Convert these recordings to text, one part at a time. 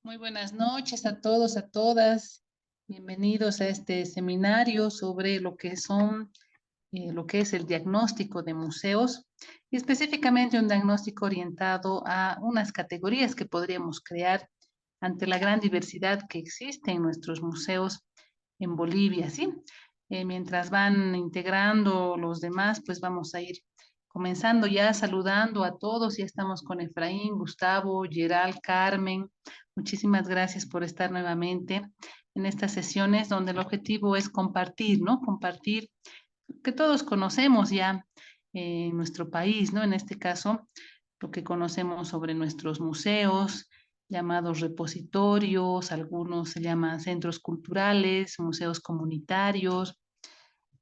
Muy buenas noches a todos, a todas. Bienvenidos a este seminario sobre lo que es el diagnóstico de museos y específicamente un diagnóstico orientado a unas categorías que podríamos crear ante la gran diversidad que existe en nuestros museos en Bolivia, ¿sí? Mientras van integrando los demás, pues vamos a ir comenzando ya saludando a todos. Ya estamos con Efraín, Gustavo, Geral, Carmen. Muchísimas gracias por estar nuevamente en estas sesiones donde el objetivo es compartir, ¿no? Compartir que todos conocemos ya en nuestro país, ¿no? En este caso, lo que conocemos sobre nuestros museos, llamados repositorios, algunos se llaman centros culturales, museos comunitarios,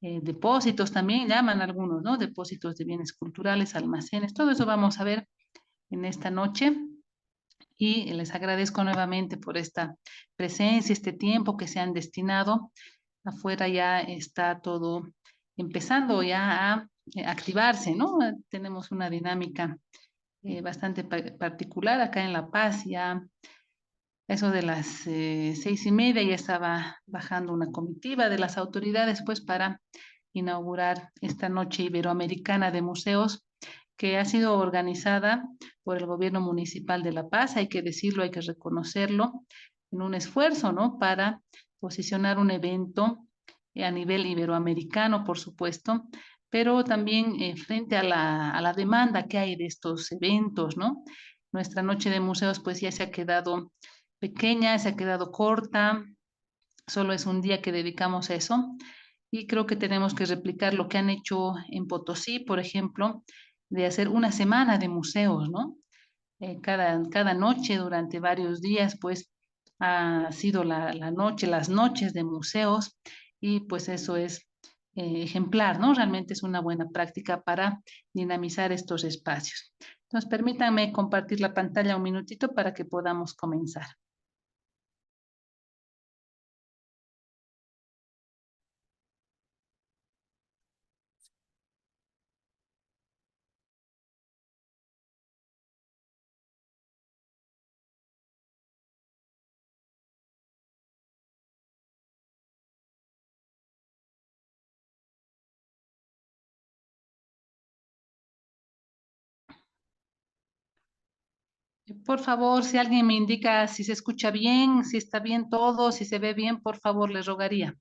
depósitos también llaman algunos, ¿no? Depósitos de bienes culturales, almacenes, todo eso vamos a ver en esta noche y les agradezco nuevamente por esta presencia, este tiempo que se han destinado. Afuera ya está todo empezando ya a activarse, ¿no? Tenemos una dinámica bastante particular acá en La Paz. Ya eso de las 6:30 ya estaba bajando una comitiva de las autoridades, pues, para inaugurar esta Noche Iberoamericana de Museos, que ha sido organizada por el gobierno municipal de La Paz. Hay que decirlo, hay que reconocerlo, en un esfuerzo, ¿no? Para posicionar un evento a nivel iberoamericano, por supuesto, pero también frente a la demanda que hay de estos eventos, ¿no? Nuestra Noche de Museos, pues, ya se ha quedado pequeña, se ha quedado corta, solo es un día que dedicamos a eso y creo que tenemos que replicar lo que han hecho en Potosí, por ejemplo, de hacer una semana de museos, ¿no? Cada noche durante varios días, pues ha sido la noche, las noches de museos y pues eso es ejemplar, ¿no? Realmente es una buena práctica para dinamizar estos espacios. Entonces, permítanme compartir la pantalla un minutito para que podamos comenzar. Por favor, si alguien me indica si se escucha bien, si está bien todo, si se ve bien, por favor, les rogaría.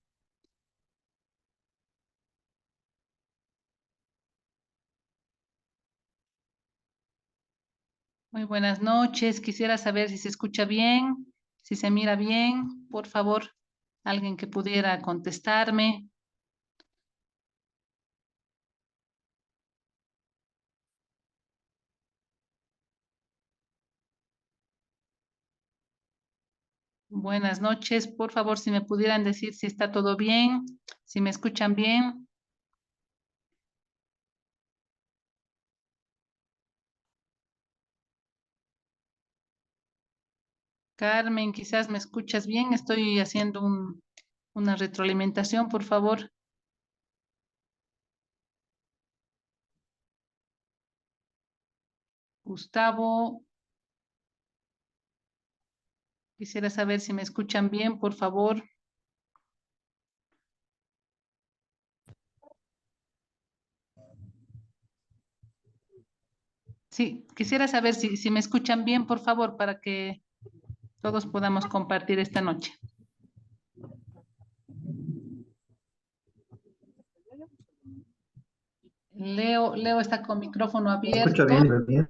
Muy buenas noches. Quisiera saber si se escucha bien, si se mira bien. Por favor, alguien que pudiera contestarme. Buenas noches. Por favor, si me pudieran decir si está todo bien, si me escuchan bien. Carmen, quizás me escuchas bien. Estoy haciendo una retroalimentación, por favor. Gustavo, quisiera saber si me escuchan bien, por favor. Sí, quisiera saber si me escuchan bien, por favor, para que todos podamos compartir esta noche. Leo está con micrófono Escucha abierto. bien, bien.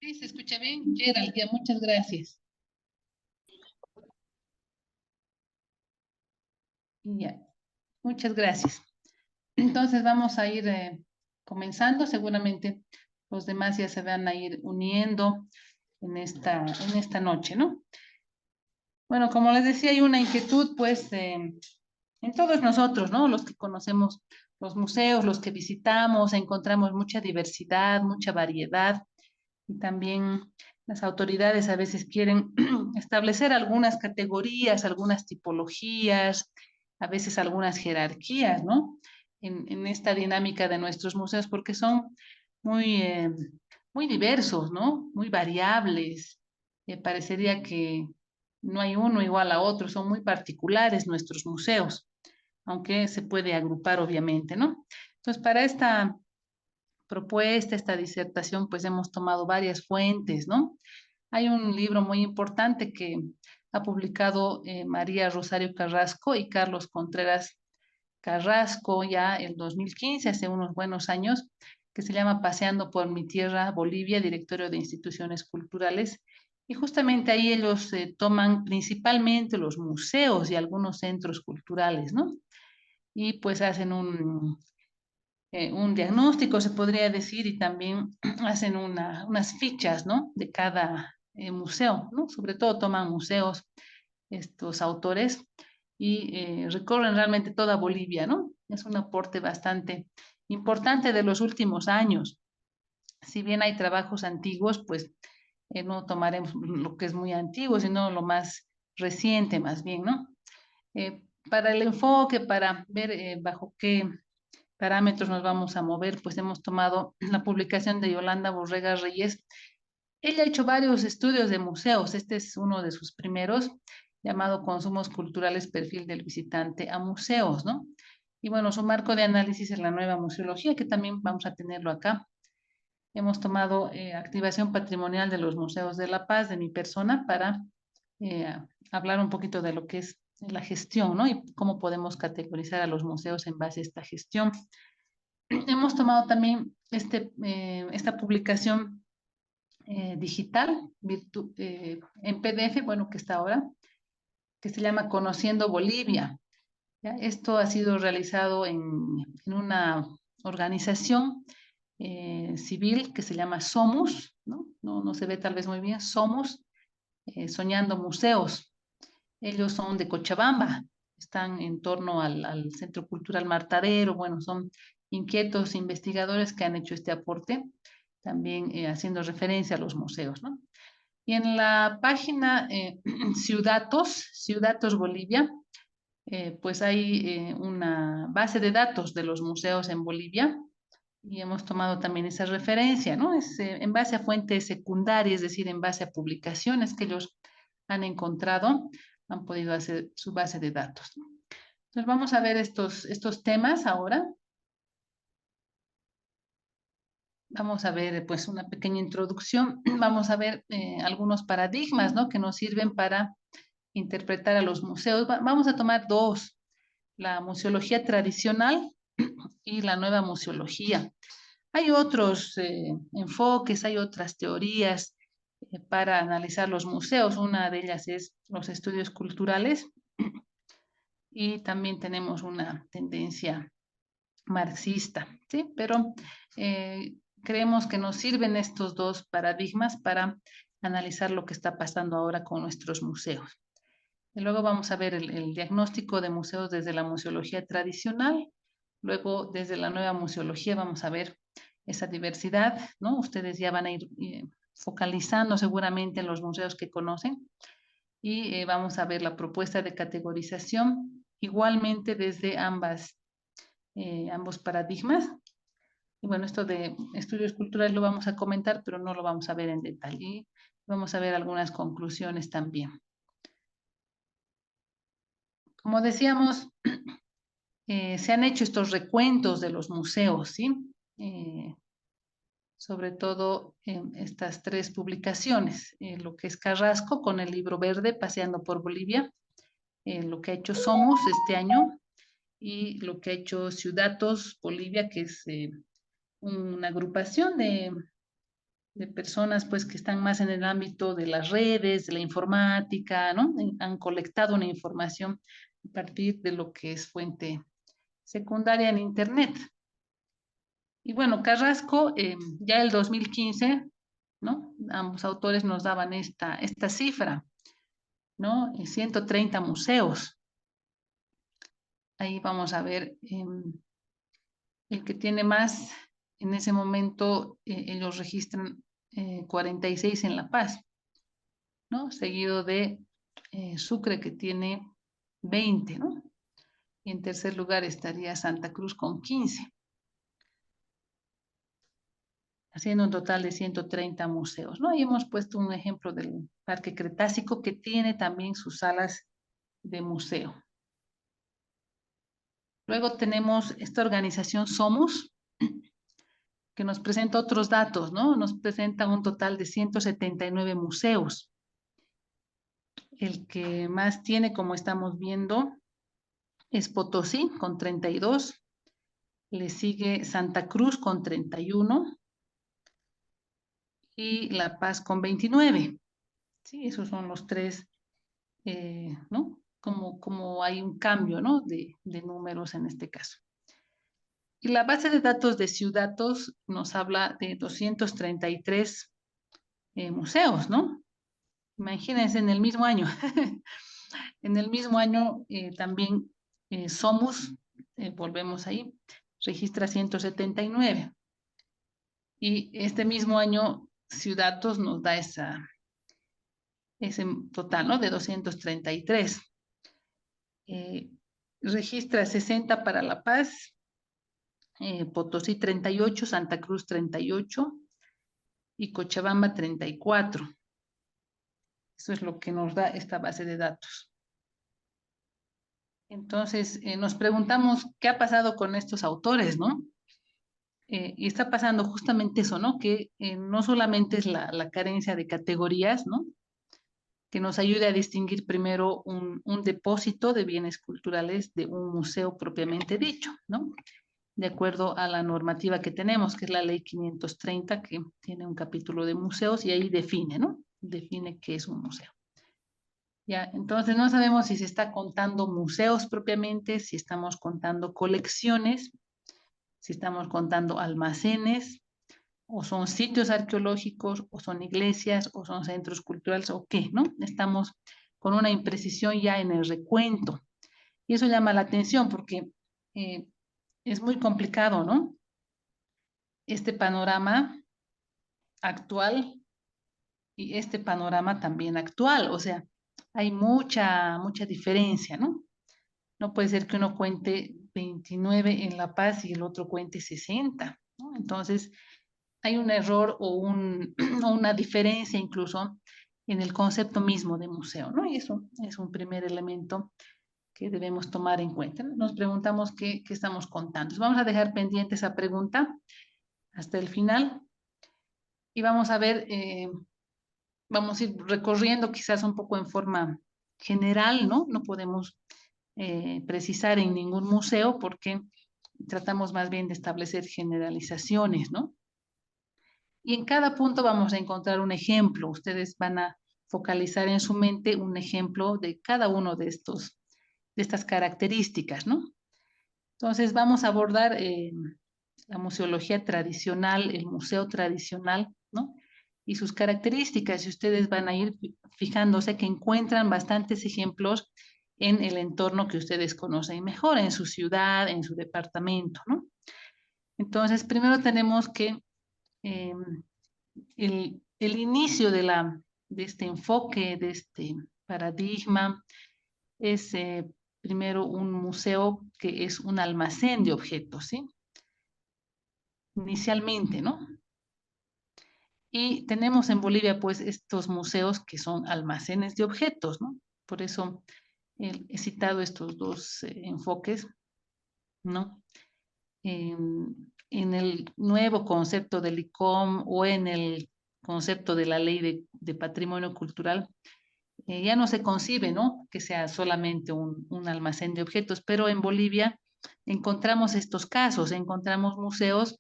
Sí, se escucha bien. Gerald, ya, muchas gracias. Ya, muchas gracias. Entonces vamos a ir comenzando. Seguramente los demás ya se van a ir uniendo en esta noche, ¿no? Bueno, como les decía, hay una inquietud, pues, en todos nosotros, ¿no? Los que conocemos los museos, los que visitamos, encontramos mucha diversidad, mucha variedad y también las autoridades a veces quieren establecer algunas categorías, algunas tipologías, a veces algunas jerarquías, ¿no? En esta dinámica de nuestros museos, porque son muy, muy diversos, ¿no? Muy variables. Parecería que no hay uno igual a otro, son muy particulares nuestros museos, aunque se puede agrupar obviamente, ¿no? Entonces, para esta propuesta, esta disertación, pues hemos tomado varias fuentes, ¿no? Hay un libro muy importante que ha publicado María Rosario Carrasco y Carlos Contreras Carrasco ya el 2015, hace unos buenos años, que se llama Paseando por mi tierra, Bolivia, Directorio de Instituciones Culturales. Y justamente ahí ellos toman principalmente los museos y algunos centros culturales, ¿no? Y pues hacen un diagnóstico, se podría decir, y también hacen unas fichas, ¿no? De cada museo, ¿no? Sobre todo toman museos estos autores y recorren realmente toda Bolivia, ¿no? Es un aporte bastante importante de los últimos años. Si bien hay trabajos antiguos, pues no tomaremos lo que es muy antiguo, sino lo más reciente, más bien, ¿no? Para el enfoque, para ver bajo qué parámetros nos vamos a mover, pues hemos tomado la publicación de Yolanda Borrega Reyes. Ella ha hecho varios estudios de museos. Este es uno de sus primeros, llamado Consumos Culturales, Perfil del Visitante a Museos, ¿no? Y bueno, su marco de análisis es la nueva museología, que también vamos a tenerlo acá. Hemos tomado activación patrimonial de los museos de La Paz, de mi persona, para eh, hablar un poquito de lo que es la gestión, ¿no? Y cómo podemos categorizar a los museos en base a esta gestión. Hemos tomado también esta publicación digital en PDF, bueno, que está ahora, que se llama Conociendo Bolivia. ¿Ya? Esto ha sido realizado en una organización civil que se llama Somos, ¿no? No se ve tal vez muy bien, Somos Soñando Museos. Ellos son de Cochabamba, están en torno al Centro Cultural Martadero, bueno, son inquietos investigadores que han hecho este aporte, también haciendo referencia a los museos, ¿no? Y en la página Ciudatos Bolivia, pues hay una base de datos de los museos en Bolivia y hemos tomado también esa referencia, ¿no? Es en base a fuentes secundarias, es decir, en base a publicaciones que ellos han encontrado, han podido hacer su base de datos, ¿no? Entonces vamos a ver estos temas ahora. Vamos a ver pues una pequeña introducción. Vamos a ver algunos paradigmas, ¿no? Que nos sirven para interpretar a los museos. Vamos a tomar dos, la museología tradicional y la nueva museología. Hay otros enfoques, hay otras teorías para analizar los museos. Una de ellas es los estudios culturales y también tenemos una tendencia marxista, ¿sí? Pero creemos que nos sirven estos dos paradigmas para analizar lo que está pasando ahora con nuestros museos. Y luego vamos a ver el diagnóstico de museos desde la museología tradicional. Luego, desde la nueva museología, vamos a ver esa diversidad, ¿no? Ustedes ya van a ir focalizando seguramente en los museos que conocen y vamos a ver la propuesta de categorización igualmente desde ambos paradigmas. Y bueno, esto de estudios culturales lo vamos a comentar, pero no lo vamos a ver en detalle. Y vamos a ver algunas conclusiones también. Como decíamos, se han hecho estos recuentos de los museos, ¿sí? Sobre todo en estas tres publicaciones, lo que es Carrasco con el libro verde Paseando por Bolivia, lo que ha hecho Somos este año y lo que ha hecho Ciudatos Bolivia, que es una agrupación de personas pues que están más en el ámbito de las redes, de la informática, ¿no? Han colectado una información a partir de lo que es fuente secundaria en Internet. Y bueno, Carrasco, ya el 2015, ¿no? Ambos autores nos daban esta cifra, ¿no? 130 museos. Ahí vamos a ver el que tiene más, en ese momento ellos registran 46 en La Paz, ¿no? Seguido de Sucre que tiene 20, ¿no? Y en tercer lugar estaría Santa Cruz con 15. haciendo un total de 130 museos, ¿no? Ahí hemos puesto un ejemplo del Parque Cretácico que tiene también sus salas de museo. Luego tenemos esta organización Somos, que nos presenta otros datos, ¿no? Nos presenta un total de 179 museos. El que más tiene, como estamos viendo, es Potosí, con 32. Le sigue Santa Cruz, con 31. Y La Paz, con 29. Sí, esos son los tres, ¿no? Como hay un cambio, ¿no? De números en este caso. Y la base de datos de Ciuddatos nos habla de 233 museos, ¿no? Imagínense, en el mismo año. En el mismo año también Somos, volvemos ahí, registra 179. Y este mismo año Ciuddatos nos da ese total, ¿no? De 233. Registra 60 para La Paz, Potosí 38, Santa Cruz 38 y Cochabamba 34. Eso es lo que nos da esta base de datos. Entonces, nos preguntamos qué ha pasado con estos autores, ¿no? Y está pasando justamente eso, ¿no? Que no solamente es la carencia de categorías, ¿no? Que nos ayude a distinguir primero un depósito de bienes culturales de un museo propiamente dicho, ¿no? De acuerdo a la normativa que tenemos, que es la Ley 530, que tiene un capítulo de museos y ahí define, ¿no? Define qué es un museo. Ya, entonces no sabemos si se está contando museos propiamente, si estamos contando colecciones, si estamos contando almacenes, o son sitios arqueológicos, o son iglesias, o son centros culturales, o qué, ¿no? Estamos con una imprecisión ya en el recuento. Y eso llama la atención porque es muy complicado, ¿no? Este panorama actual y este panorama también actual, o sea, hay mucha diferencia, ¿no? No puede ser que uno cuente 29 en La Paz y el otro cuente 60, ¿no? Entonces, hay un error o una diferencia incluso en el concepto mismo de museo, ¿no? Y eso es un primer elemento que debemos tomar en cuenta, ¿no? Nos preguntamos qué estamos contando. Entonces, vamos a dejar pendiente esa pregunta hasta el final y vamos a ver, vamos a ir recorriendo quizás un poco en forma general, ¿no? No podemos precisar en ningún museo porque tratamos más bien de establecer generalizaciones, ¿no? Y en cada punto vamos a encontrar un ejemplo. Ustedes van a focalizar en su mente un ejemplo de cada uno de estas características, ¿no? Entonces vamos a abordar la museología tradicional, el museo tradicional, ¿no? Y sus características. Y ustedes van a ir fijándose que encuentran bastantes ejemplos en el entorno que ustedes conocen mejor, en su ciudad, en su departamento, ¿no? Entonces, primero tenemos que eh, el inicio de este enfoque, de este paradigma, es primero un museo que es un almacén de objetos, ¿sí? Inicialmente, ¿no? Y tenemos en Bolivia, pues, estos museos que son almacenes de objetos, ¿no? Por eso he citado estos dos enfoques, ¿no? En el nuevo concepto del ICOM o en el concepto de la ley de patrimonio cultural, ya no se concibe, ¿no? Que sea solamente un almacén de objetos, pero en Bolivia encontramos estos casos, encontramos museos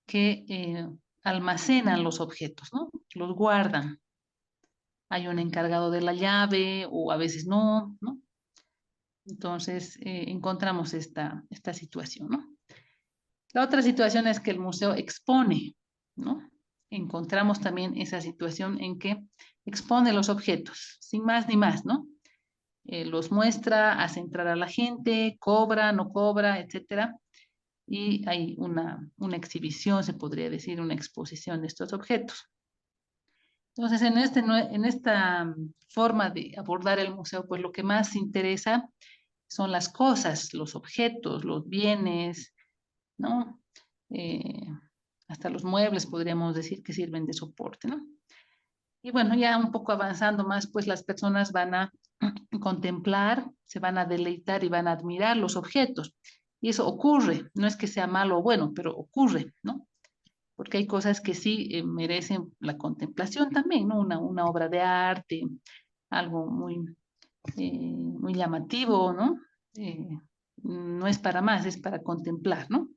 que almacenan los objetos, ¿no? Los guardan. Hay un encargado de la llave o a veces no, ¿no? Entonces encontramos esta situación, ¿no? La otra situación es que el museo expone, ¿no? Encontramos también esa situación en que expone los objetos, sin más ni más, ¿no? Los muestra, hace entrar a la gente, cobra, no cobra, etcétera. Y hay una exhibición, se podría decir, una exposición de estos objetos. Entonces, en esta forma de abordar el museo, pues lo que más interesa son las cosas, los objetos, los bienes, ¿no? hasta los muebles podríamos decir que sirven de soporte, ¿no? Y bueno, ya un poco avanzando más, pues las personas van a contemplar, se van a deleitar y van a admirar los objetos. Y eso ocurre, no es que sea malo o bueno, pero ocurre, ¿no? Porque hay cosas que sí merecen la contemplación también, ¿no? Una obra de arte, algo muy llamativo, ¿no? Eh, no es para más, es para contemplar, ¿no?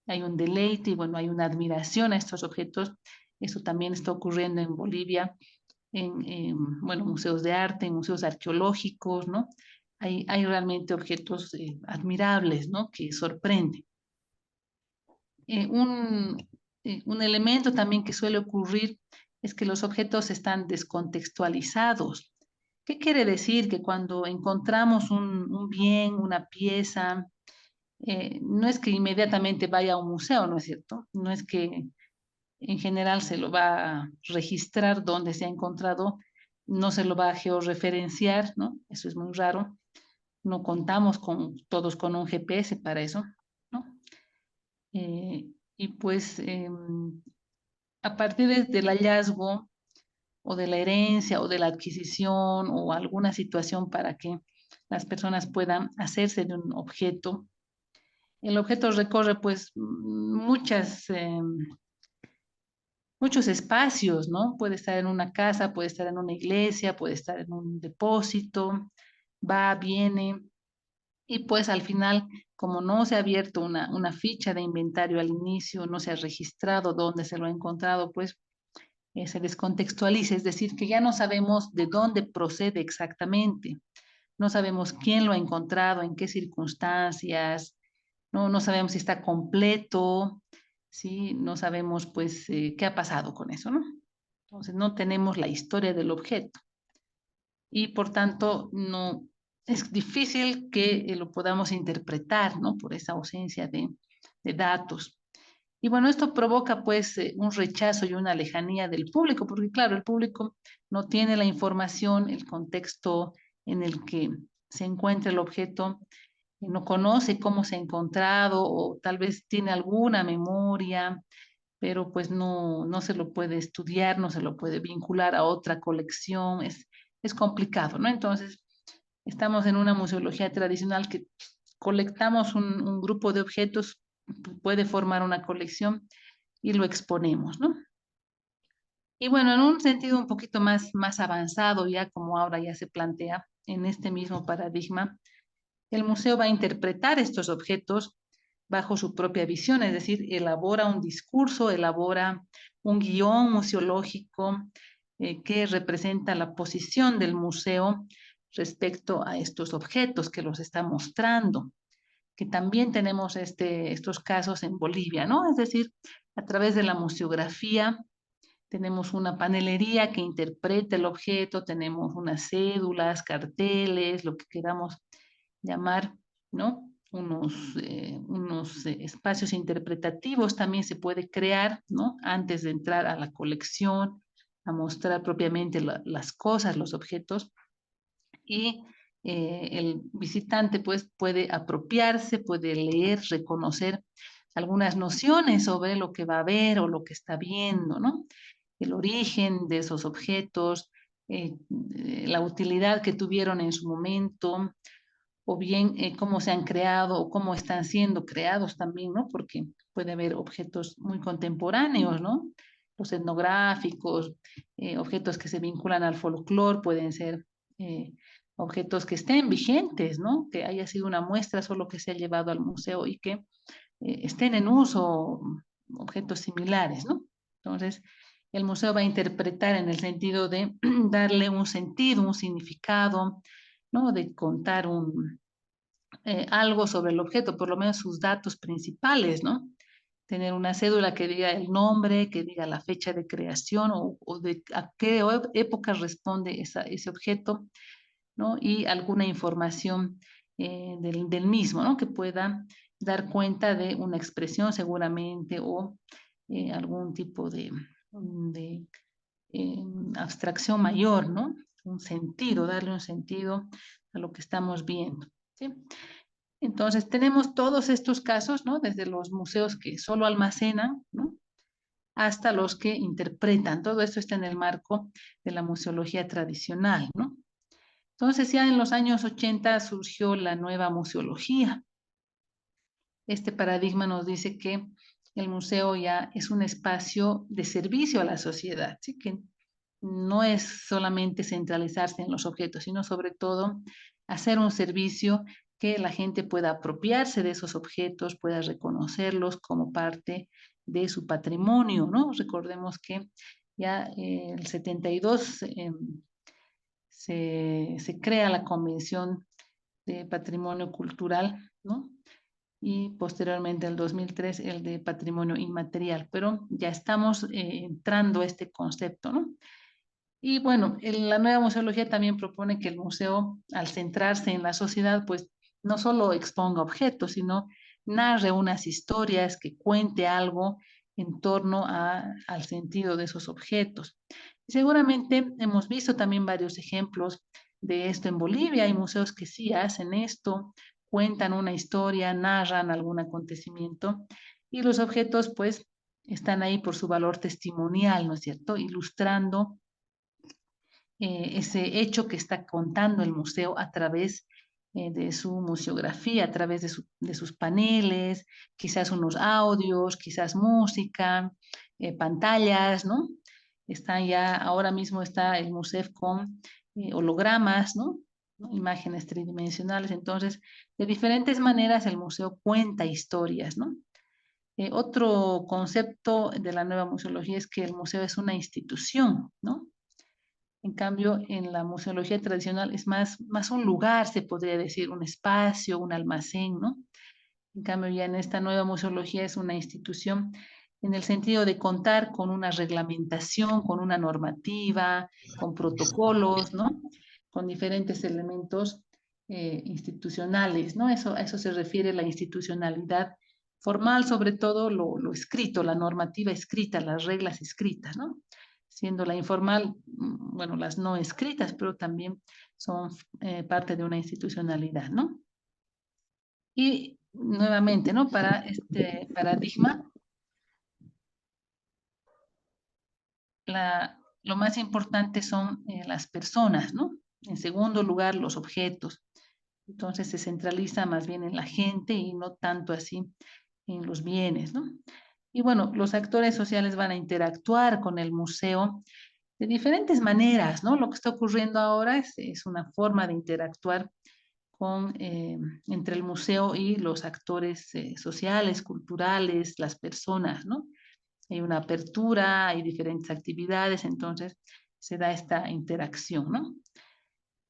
Hay un deleite y bueno, hay una admiración a estos objetos. Eso también está ocurriendo en Bolivia, bueno, museos de arte, en museos arqueológicos, ¿no? Hay realmente objetos admirables, ¿no? Que sorprenden. Un elemento también que suele ocurrir es que los objetos están descontextualizados. ¿Qué quiere decir? Que cuando encontramos un bien, una pieza, no es que inmediatamente vaya a un museo, ¿no es cierto? No es que en general se lo va a registrar donde se ha encontrado, no se lo va a georreferenciar, ¿no? Eso es muy raro. No contamos todos con un GPS para eso, ¿no? Y pues a partir del hallazgo o de la herencia o de la adquisición o alguna situación para que las personas puedan hacerse de un objeto, el objeto recorre pues muchos espacios, ¿no? Puede estar en una casa, puede estar en una iglesia, puede estar en un depósito, va, viene, y pues al final, como no se ha abierto una ficha de inventario al inicio, no se ha registrado dónde se lo ha encontrado, pues se descontextualiza, es decir, que ya no sabemos de dónde procede exactamente, no sabemos quién lo ha encontrado, en qué circunstancias, no sabemos si está completo, ¿sí? No sabemos pues qué ha pasado con eso, ¿no? Entonces no tenemos la historia del objeto y por tanto no es difícil que lo podamos interpretar, ¿no? Por esa ausencia de datos. Y bueno, esto provoca pues un rechazo y una lejanía del público, porque claro, el público no tiene la información, el contexto en el que se encuentra el objeto, no conoce cómo se ha encontrado o tal vez tiene alguna memoria, pero pues no se lo puede estudiar, no se lo puede vincular a otra colección, es complicado, ¿no? Entonces, estamos en una museología tradicional que colectamos un grupo de objetos, puede formar una colección y lo exponemos, ¿no? Y bueno, en un sentido un poquito más avanzado, ya como ahora ya se plantea en este mismo paradigma, el museo va a interpretar estos objetos bajo su propia visión, es decir, elabora un discurso, elabora un guión museológico que representa la posición del museo respecto a estos objetos que los está mostrando, que también tenemos estos casos en Bolivia, ¿no? Es decir, a través de la museografía tenemos una panelería que interpreta el objeto, tenemos unas cédulas, carteles, lo que queramos llamar, ¿no? Unos espacios interpretativos también se puede crear, ¿no? Antes de entrar a la colección, a mostrar propiamente las cosas, los objetos, y el visitante pues puede apropiarse, puede leer, reconocer algunas nociones sobre lo que va a ver o lo que está viendo, ¿no? El origen de esos objetos, la utilidad que tuvieron en su momento, o bien cómo se han creado o cómo están siendo creados también, ¿no? Porque puede haber objetos muy contemporáneos, ¿no? Los etnográficos, objetos que se vinculan al folclore, pueden ser eh, objetos que estén vigentes, ¿no? Que haya sido una muestra solo que se ha llevado al museo y que estén en uso objetos similares, ¿no? Entonces, el museo va a interpretar en el sentido de darle un sentido, un significado, ¿no? De contar algo sobre el objeto, por lo menos sus datos principales, ¿no? Tener una cédula que diga el nombre, que diga la fecha de creación o de a qué época responde ese objeto, ¿no? Y alguna información del mismo, ¿no? Que pueda dar cuenta de una expresión seguramente o algún tipo de abstracción mayor, ¿no? Un sentido, darle un sentido a lo que estamos viendo, ¿sí? Entonces, tenemos todos estos casos, ¿no? Desde los museos que solo almacenan, ¿no? hasta los que interpretan. Todo esto está en el marco de la museología tradicional, ¿no? Entonces ya en los años 80 surgió la nueva museología. Este paradigma nos dice que el museo ya es un espacio de servicio a la sociedad, ¿sí? Que no es solamente centralizarse en los objetos, sino sobre todo hacer un servicio que la gente pueda apropiarse de esos objetos, pueda reconocerlos como parte de su patrimonio, ¿no? Recordemos que ya el 72 se crea la Convención de Patrimonio Cultural, ¿no? Y posteriormente el 2003 el de patrimonio inmaterial, pero ya estamos entrando a este concepto, ¿no? Y bueno, la nueva museología también propone que el museo, al centrarse en la sociedad, pues no solo exponga objetos, sino narre unas historias, que cuente algo en torno al sentido de esos objetos. Seguramente hemos visto también varios ejemplos de esto en Bolivia. Hay museos que sí hacen esto, cuentan una historia, narran algún acontecimiento y los objetos pues están ahí por su valor testimonial, ¿no es cierto? Ilustrando ese hecho que está contando el museo a través de su museografía, a través de sus paneles, quizás unos audios, quizás música, pantallas, ¿no? Están ya, ahora mismo está el museo con hologramas, ¿no? ¿No? Imágenes tridimensionales. Entonces, de diferentes maneras el museo cuenta historias, ¿no? Otro concepto de la nueva museología es que el museo es una institución, ¿no? En cambio, en la museología tradicional es más un lugar, se podría decir, un espacio, un almacén, ¿no? En cambio, ya en esta nueva museología es una institución en el sentido de contar con una reglamentación, con una normativa, con protocolos, ¿no? Con diferentes elementos institucionales, ¿no? A eso se refiere la institucionalidad formal, sobre todo lo escrito, la normativa escrita, las reglas escritas, ¿no? Siendo la informal, bueno, las no escritas, pero también son parte de una institucionalidad, ¿no? Y nuevamente, ¿no? Para este paradigma, lo más importante son las personas, ¿no? En segundo lugar, los objetos. Entonces se centraliza más bien en la gente y no tanto así en los bienes, ¿no? Y bueno, los actores sociales van a interactuar con el museo de diferentes maneras, ¿no? Lo que está ocurriendo ahora es una forma de interactuar con, entre el museo y los actores sociales, culturales, las personas, ¿no? Hay una apertura, hay diferentes actividades, entonces se da esta interacción, ¿no?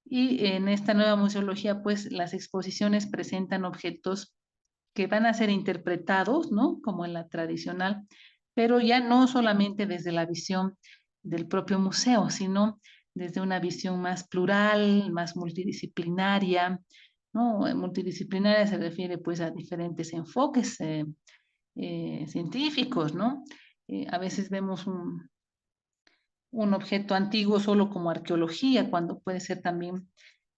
Y en esta nueva museología, pues las exposiciones presentan objetos que van a ser interpretados, ¿no? Como en la tradicional, pero ya no solamente desde la visión del propio museo, sino desde una visión más plural, más multidisciplinaria, ¿no? Multidisciplinaria se refiere pues a diferentes enfoques científicos, ¿no? A veces vemos un objeto antiguo solo como arqueología, cuando puede ser también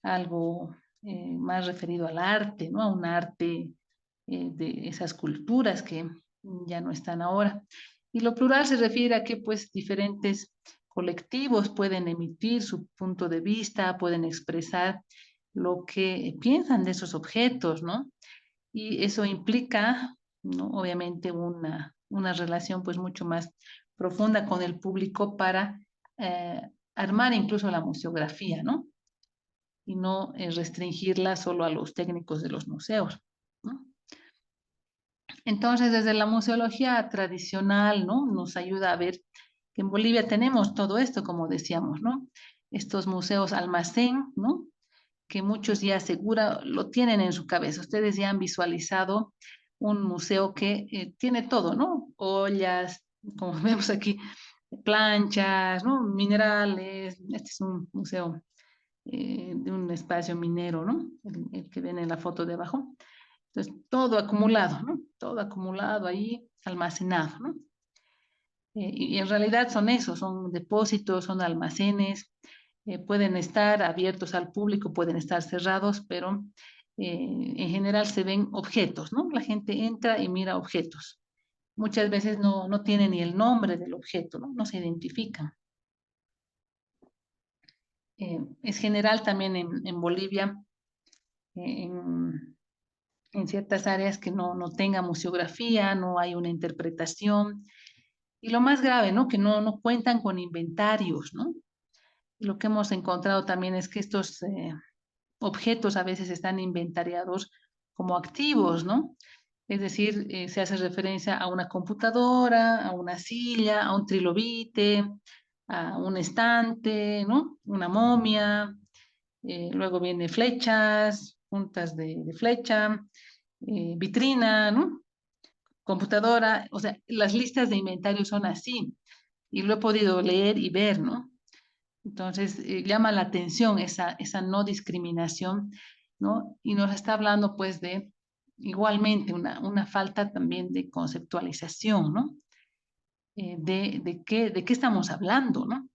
algo más referido al arte, ¿no? A un arte de esas culturas que ya no están ahora. Y lo plural se refiere a que pues diferentes colectivos pueden emitir su punto de vista, pueden expresar lo que piensan de esos objetos, ¿no? Y eso implica, ¿no? Obviamente una relación pues mucho más profunda con el público para eh, armar incluso la museografía, ¿no? Y no restringirla solo a los técnicos de los museos, ¿no? Entonces, desde la museología tradicional, ¿no? Nos ayuda a ver que en Bolivia tenemos todo esto, como decíamos, ¿no? Estos museos almacén, ¿no? Que muchos ya segura lo tienen en su cabeza. Ustedes ya han visualizado un museo que tiene todo, ¿no? Ollas, como vemos aquí, planchas, ¿no? Minerales. Este es un museo de un espacio minero, ¿no? El que ven en la foto de abajo. Entonces, todo acumulado, ¿no? Todo acumulado ahí, almacenado, ¿no? Y en realidad son eso, son depósitos, son almacenes, pueden estar abiertos al público, pueden estar cerrados, pero en general se ven objetos, ¿no? La gente entra y mira objetos. muchas veces no tiene ni el nombre del objeto, ¿no? No se identifican. Es general también en Bolivia, eh, en, en ciertas áreas que no tenga museografía, no hay una interpretación. Y lo más grave, ¿no? Que no cuentan con inventarios, ¿no? Lo que hemos encontrado también es que estos objetos a veces están inventariados como activos, ¿no? Es decir, se hace referencia a una computadora, a una silla, a un trilobite, a un estante, ¿no? Una momia, luego viene flechas, puntas de flecha, vitrina, ¿no? Computadora, o sea, las listas de inventario son así y lo he podido leer y ver, ¿no? Entonces, llama la atención esa no discriminación, ¿no? Y nos está hablando, pues, de igualmente una falta también de conceptualización, ¿no? De qué estamos hablando, ¿no?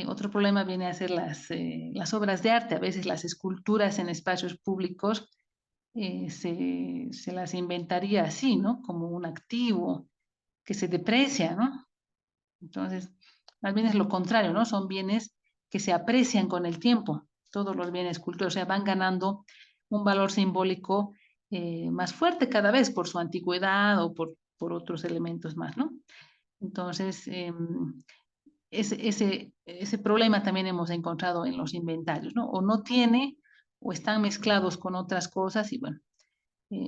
Otro problema viene a ser las obras de arte. A veces las esculturas en espacios públicos se las inventaría así, ¿no? Como un activo que se deprecia, ¿no? Entonces, más bien es lo contrario, ¿no? Son bienes que se aprecian con el tiempo. Todos los bienes culturales, o sea, van ganando un valor simbólico más fuerte cada vez por su antigüedad o por otros elementos más, ¿no? Entonces, ese problema también hemos encontrado en los inventarios, ¿no? O no tiene o están mezclados con otras cosas y bueno,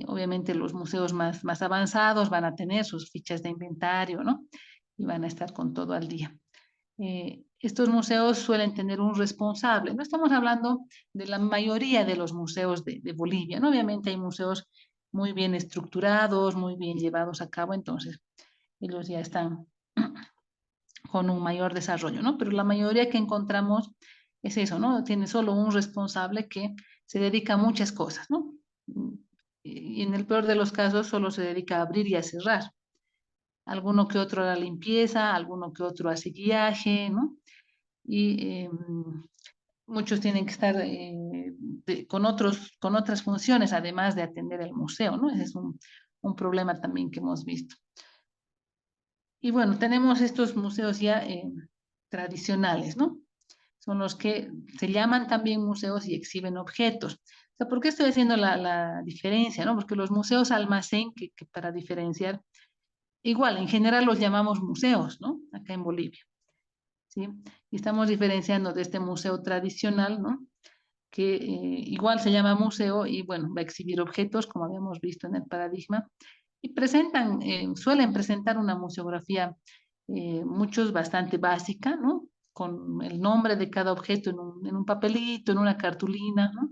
obviamente los museos más avanzados van a tener sus fichas de inventario, ¿no? Y van a estar con todo al día. Estos museos suelen tener un responsable. No estamos hablando de la mayoría de los museos de Bolivia, ¿no? Obviamente hay museos muy bien estructurados, muy bien llevados a cabo, entonces ellos ya están con un mayor desarrollo, ¿no? Pero la mayoría que encontramos es eso, ¿no? Tiene solo un responsable que se dedica a muchas cosas, ¿no? Y en el peor de los casos solo se dedica a abrir y a cerrar. Alguno que otro a la limpieza, alguno que otro hace guiaje, ¿no? Y muchos tienen que estar con otras funciones, además de atender el museo, ¿no? Ese es un problema también que hemos visto. Y bueno, tenemos estos museos ya tradicionales, ¿no? Son los que se llaman también museos y exhiben objetos. O sea, ¿por qué estoy haciendo la diferencia, no? Porque los museos almacén, que para diferenciar, igual, en general los llamamos museos, ¿no? Acá en Bolivia, ¿sí? Y estamos diferenciando de este museo tradicional, ¿no? Que igual se llama museo y, bueno, va a exhibir objetos, como habíamos visto en el paradigma, y suelen presentar una museografía, muchos bastante básica, ¿no? Con el nombre de cada objeto en un papelito, en una cartulina, ¿no?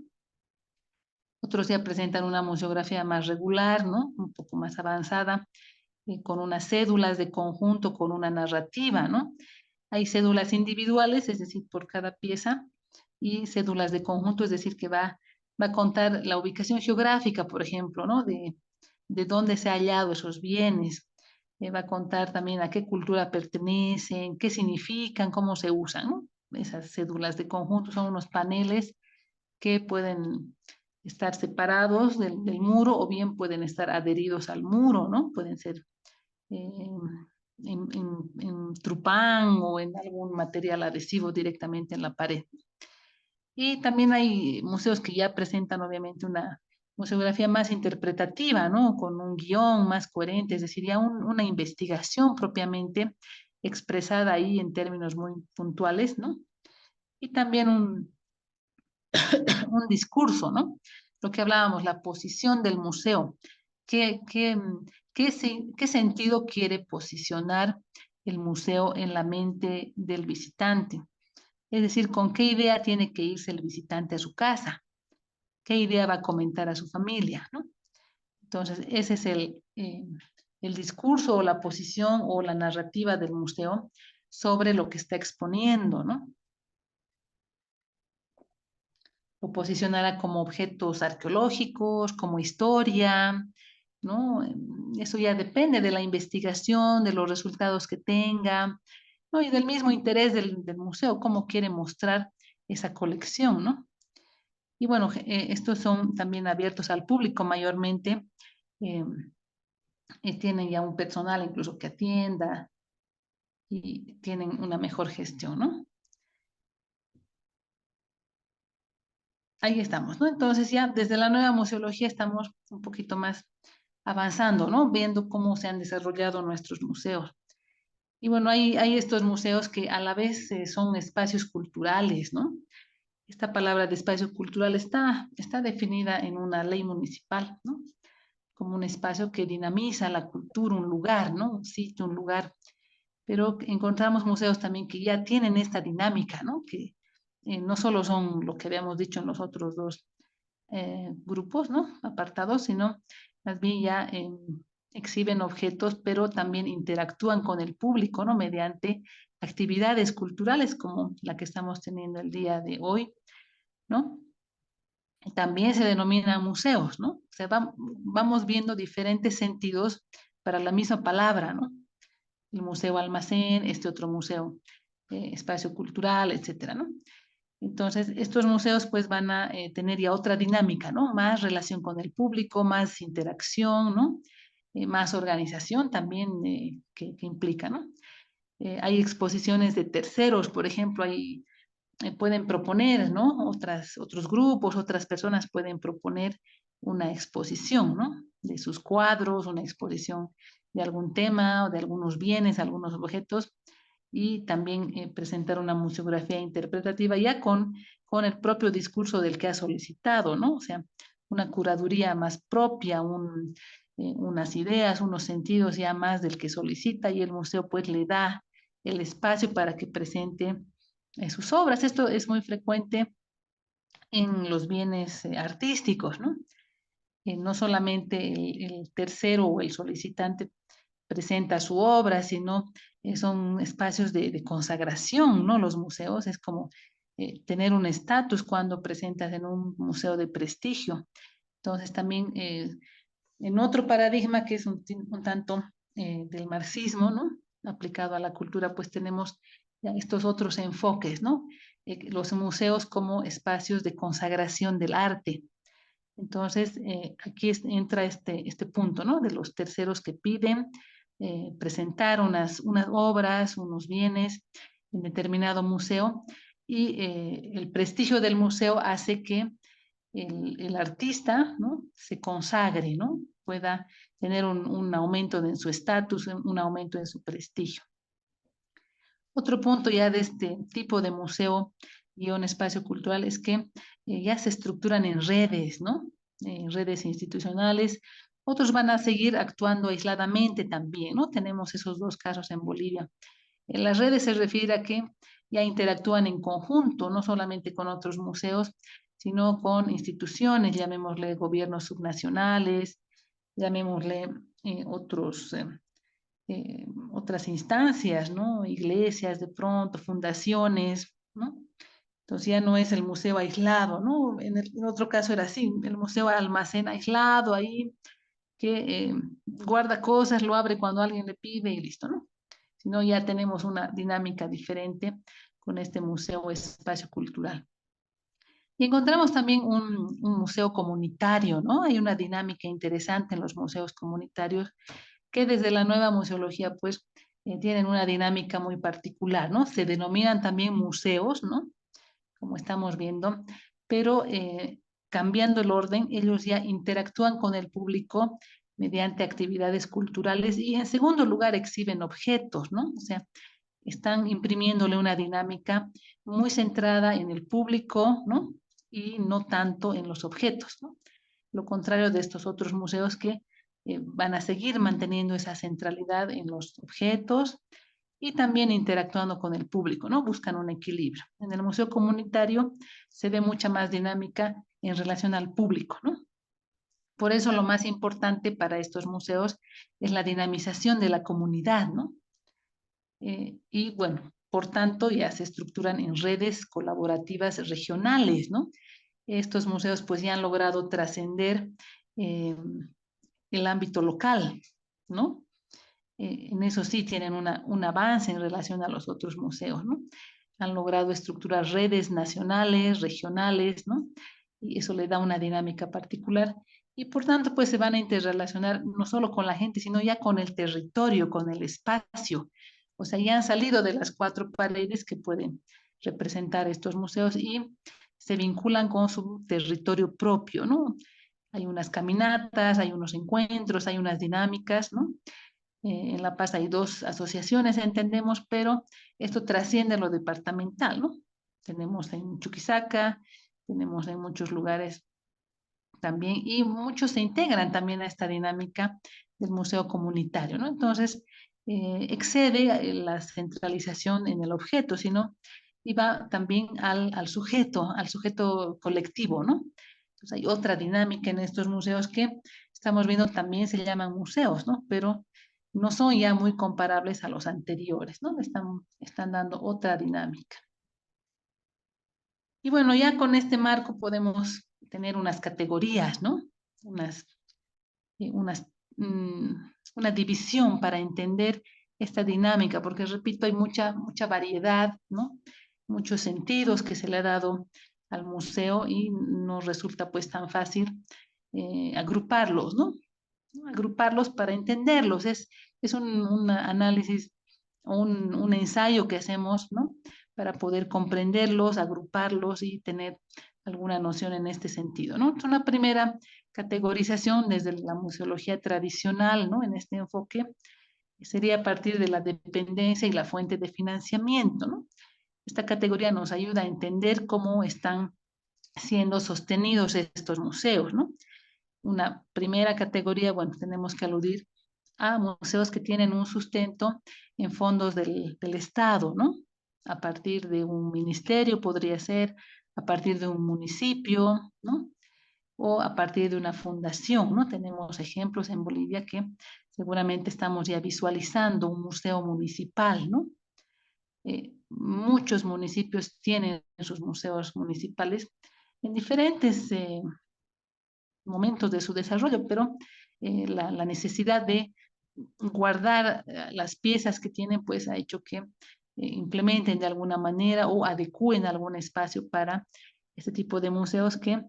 Otros ya presentan una museografía más regular, ¿no? Un poco más avanzada, con unas cédulas de conjunto, con una narrativa, ¿no? Hay cédulas individuales, es decir, por cada pieza, y cédulas de conjunto, es decir, que va a contar la ubicación geográfica, por ejemplo, ¿no? De dónde se han hallado esos bienes. Va a contar también a qué cultura pertenecen, qué significan, cómo se usan, ¿no? Esas cédulas de conjunto son unos paneles que pueden estar separados del muro o bien pueden estar adheridos al muro, ¿no? Pueden ser eh, en trupán o en algún material adhesivo directamente en la pared. Y también hay museos que ya presentan obviamente una museografía más interpretativa, ¿no? Con un guión más coherente, es decir, ya una investigación propiamente expresada ahí en términos muy puntuales, ¿no? Y también un discurso, ¿no? Lo que hablábamos, la posición del museo. ¿Qué, qué, qué sentido quiere posicionar el museo en la mente del visitante? Es decir, ¿con qué idea tiene que irse el visitante a su casa? ¿Qué idea va a comentar a su familia? ¿No? Entonces, ese es el discurso o la posición o la narrativa del museo sobre lo que está exponiendo, ¿no? Lo posicionará como objetos arqueológicos, como historia, ¿no? Eso ya depende de la investigación, de los resultados que tenga, ¿no? Y del mismo interés del museo, cómo quiere mostrar esa colección, ¿no? Y bueno, estos son también abiertos al público mayormente. tienen ya un personal incluso que atienda y tienen una mejor gestión, ¿no? Ahí estamos, ¿no? Entonces ya desde la nueva museología estamos un poquito más avanzando, ¿no? Viendo cómo se han desarrollado nuestros museos. Y bueno, hay estos museos que a la vez son espacios culturales, ¿no? Esta palabra de espacio cultural está definida en una ley municipal, ¿no? Como un espacio que dinamiza la cultura, un lugar, ¿no? Un sitio, un lugar. Pero encontramos museos también que ya tienen esta dinámica, ¿no? Que no solo son lo que habíamos dicho en los otros dos grupos, ¿no? Apartados, sino más bien ya exhiben objetos, pero también interactúan con el público, ¿no? Mediante actividades culturales como la que estamos teniendo el día de hoy, ¿no? También se denominan museos, ¿no? O sea, vamos viendo diferentes sentidos para la misma palabra, ¿no? El museo almacén, este otro museo, espacio cultural, etcétera, ¿no? Entonces, estos museos pues van a tener ya otra dinámica, ¿no? Más relación con el público, más interacción, ¿no? Más organización también que implica, ¿no? Hay exposiciones de terceros, por ejemplo, hay pueden proponer, ¿no? Otros grupos, otras personas pueden proponer una exposición, ¿no? De sus cuadros, una exposición de algún tema o de algunos bienes, algunos objetos, y también presentar una museografía interpretativa ya con el propio discurso del que ha solicitado, ¿no? O sea, una curaduría más propia, unas ideas, unos sentidos ya más del que solicita y el museo pues le da el espacio para que presente sus obras. Esto es muy frecuente en los bienes artísticos, ¿no? No solamente el tercero o el solicitante presenta su obra, sino son espacios de consagración, ¿no? Los museos es como tener un estatus cuando presentas en un museo de prestigio. Entonces también en otro paradigma que es un tanto del marxismo, ¿no? Aplicado a la cultura, pues tenemos ya estos otros enfoques, ¿no? Los museos como espacios de consagración del arte. Entonces, aquí entra este punto, ¿no? De los terceros que piden presentar unas obras, unos bienes en determinado museo y el prestigio del museo hace que el artista, ¿no? Se consagre, ¿no? Pueda tener un aumento en su estatus, un aumento en su prestigio. Otro punto ya de este tipo de museo y un espacio cultural es que ya se estructuran en redes, ¿no? En redes institucionales. Otros van a seguir actuando aisladamente también, ¿no? Tenemos esos dos casos en Bolivia. En las redes se refiere a que ya interactúan en conjunto, no solamente con otros museos, sino con instituciones, llamémosle gobiernos subnacionales, llamémosle otros otras instancias, ¿no? Iglesias de pronto, fundaciones, ¿no? Entonces ya no es el museo aislado, ¿no? En otro caso era así, el museo almacén aislado ahí, que guarda cosas, lo abre cuando alguien le pide y listo, ¿no? Sino ya tenemos una dinámica diferente con este museo espacio cultural. Y encontramos también un museo comunitario, ¿no? Hay una dinámica interesante en los museos comunitarios que desde la nueva museología, pues, tienen una dinámica muy particular, ¿no? Se denominan también museos, ¿no? Como estamos viendo, pero cambiando el orden, ellos ya interactúan con el público mediante actividades culturales y en segundo lugar exhiben objetos, ¿no? O sea, están imprimiéndole una dinámica muy centrada en el público, ¿no? Y no tanto en los objetos, ¿no? Lo contrario de estos otros museos que van a seguir manteniendo esa centralidad en los objetos y también interactuando con el público, ¿no? Buscan un equilibrio. En el museo comunitario se ve mucha más dinámica en relación al público, ¿no? Por eso lo más importante para estos museos es la dinamización de la comunidad, ¿no? Y bueno, por tanto, ya se estructuran en redes colaborativas regionales, ¿no? Estos museos pues ya han logrado trascender eh, el ámbito local, ¿no? En eso sí tienen un avance en relación a los otros museos, ¿no? Han logrado estructurar redes nacionales, regionales, ¿no? Y eso le da una dinámica particular y por tanto pues se van a interrelacionar no solo con la gente, sino ya con el territorio, con el espacio. O sea, ya han salido de las cuatro paredes que pueden representar estos museos y se vinculan con su territorio propio, ¿no? Hay unas caminatas, hay unos encuentros, hay unas dinámicas, ¿no? En La Paz hay dos asociaciones, entendemos, pero esto trasciende lo departamental, ¿no? Tenemos en Chuquisaca, tenemos en muchos lugares también, y muchos se integran también a esta dinámica del museo comunitario, ¿no? Entonces, excede la centralización en el objeto, sino y va también al sujeto colectivo, ¿no? Entonces, hay otra dinámica en estos museos que estamos viendo también se llaman museos, ¿no? Pero no son ya muy comparables a los anteriores, ¿no? Están dando otra dinámica. Y bueno, ya con este marco podemos tener unas categorías, ¿no? Unas, unas, una división para entender esta dinámica, porque repito, hay mucha variedad, ¿no? Muchos sentidos que se le ha dado al museo y no resulta pues tan fácil agruparlos, ¿no? Agruparlos para entenderlos. Es un análisis o un ensayo que hacemos, ¿no? Para poder comprenderlos, agruparlos y tener alguna noción en este sentido, ¿no? Es una primera categorización desde la museología tradicional, ¿no? En este enfoque sería a partir de la dependencia y la fuente de financiamiento, ¿no? Esta categoría nos ayuda a entender cómo están siendo sostenidos estos museos, ¿no? Una primera categoría, bueno, tenemos que aludir a museos que tienen un sustento en fondos del Estado, ¿no? A partir de un ministerio podría ser, a partir de un municipio, ¿no? O a partir de una fundación, ¿no? Tenemos ejemplos en Bolivia que seguramente estamos ya visualizando un museo municipal, ¿no? Muchos municipios tienen sus museos municipales en diferentes momentos de su desarrollo, pero la necesidad de guardar las piezas que tienen, pues ha hecho que implementen de alguna manera o adecúen algún espacio para este tipo de museos que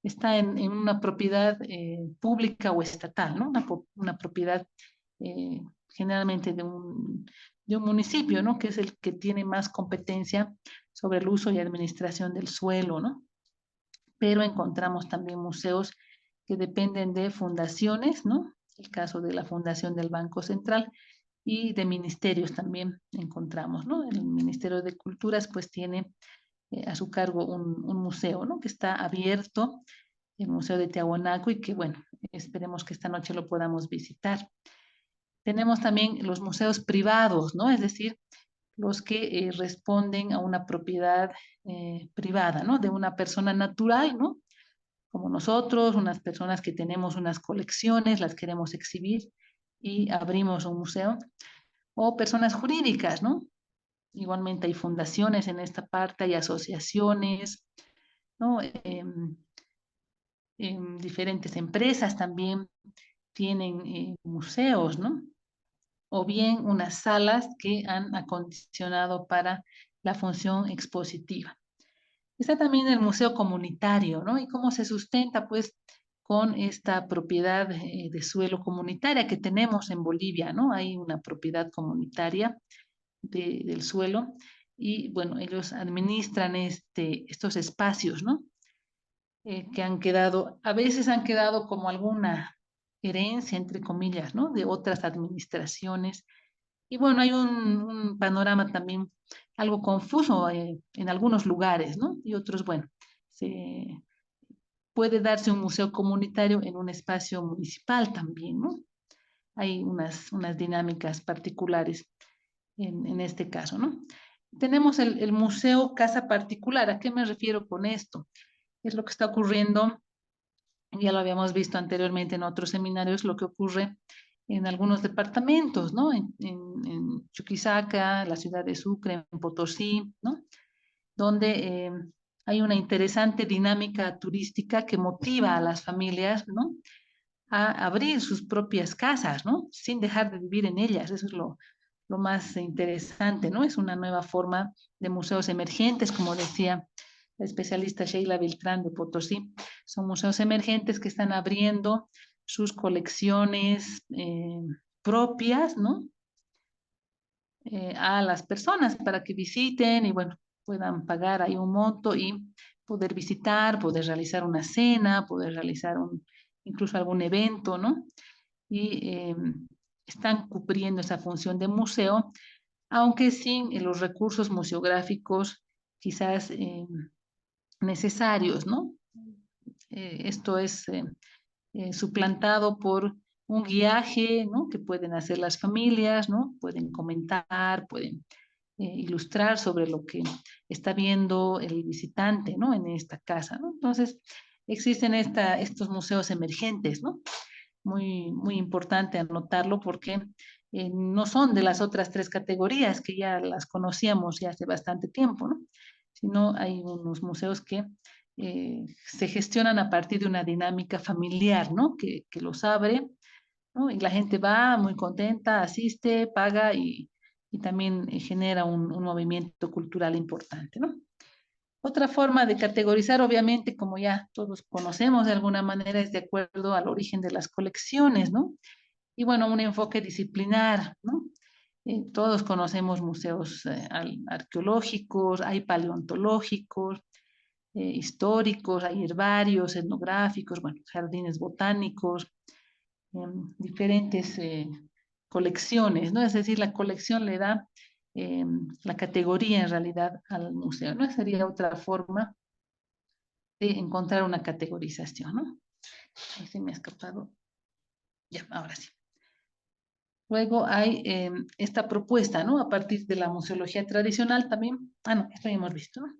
está en una propiedad pública o estatal, ¿no? Una propiedad eh, generalmente de un municipio, ¿no? Que es el que tiene más competencia sobre el uso y administración del suelo, ¿no? Pero encontramos también museos que dependen de fundaciones, ¿no? El caso de la Fundación del Banco Central y de ministerios también encontramos, ¿no? El Ministerio de Culturas pues tiene a su cargo un museo, ¿no? Que está abierto, el Museo de Tiahuanaco y que, bueno, esperemos que esta noche lo podamos visitar. Tenemos también los museos privados, ¿no? Es decir, los que responden a una propiedad privada, ¿no? De una persona natural, ¿no? Como nosotros, unas personas que tenemos unas colecciones, las queremos exhibir y abrimos un museo, o personas jurídicas, ¿no? Igualmente hay fundaciones en esta parte, hay asociaciones, ¿no? Diferentes empresas también tienen museos, ¿no? O bien unas salas que han acondicionado para la función expositiva. Está también el museo comunitario, ¿no? Y cómo se sustenta, pues, con esta propiedad de suelo comunitaria que tenemos en Bolivia, ¿no? Hay una propiedad comunitaria del suelo y, bueno, ellos administran estos espacios, ¿no? Que han quedado, a veces han quedado como alguna herencia, entre comillas, ¿no? De otras administraciones. Y bueno, hay un panorama también algo confuso en algunos lugares, ¿no? Y otros, bueno, se puede darse un museo comunitario en un espacio municipal también, ¿no? Hay unas dinámicas particulares en este caso, ¿no? Tenemos el museo casa particular. ¿A qué me refiero con esto? Es lo que está ocurriendo, ya lo habíamos visto anteriormente en otros seminarios, lo que ocurre en algunos departamentos, ¿no? En Chuquisaca, la ciudad de Sucre, en Potosí, ¿no? Donde hay una interesante dinámica turística que motiva a las familias, ¿no? A abrir sus propias casas, ¿no? Sin dejar de vivir en ellas. Eso es lo más interesante, ¿no? Es una nueva forma de museos emergentes, como decía la especialista Sheila Beltrán de Potosí. Son museos emergentes que están abriendo sus colecciones propias, ¿no? A las personas para que visiten y, bueno, puedan pagar ahí un monto y poder visitar, poder realizar una cena, poder realizar incluso algún evento, ¿no? Y están cubriendo esa función de museo, aunque sin los recursos museográficos quizás necesarios, ¿no? Esto es suplantado por un guiaje, ¿no? Que pueden hacer las familias, ¿no? Pueden comentar, pueden ilustrar sobre lo que está viendo el visitante, ¿no? En esta casa, ¿no? Entonces, existen estos museos emergentes, ¿no? Muy importante anotarlo porque no son de las otras tres categorías que ya las conocíamos ya hace bastante tiempo, ¿no? Sino hay unos museos que se gestionan a partir de una dinámica familiar, ¿no? Que los abre, ¿no? Y la gente va muy contenta, asiste, paga y también genera un movimiento cultural importante, ¿no? Otra forma de categorizar, obviamente, como ya todos conocemos de alguna manera, es de acuerdo al origen de las colecciones, ¿no? Y bueno, un enfoque disciplinar, ¿no? Todos conocemos museos arqueológicos, hay paleontológicos, históricos, hay herbarios, etnográficos, bueno, jardines botánicos, diferentes colecciones, ¿no? Es decir, la colección le da la categoría en realidad al museo, ¿no? Sería otra forma de encontrar una categorización, ¿no? Ahí se me ha escapado. Ya, ahora sí. Luego hay esta propuesta, ¿no? A partir de la museología tradicional también. Ah, no, esto ya hemos visto, ¿no?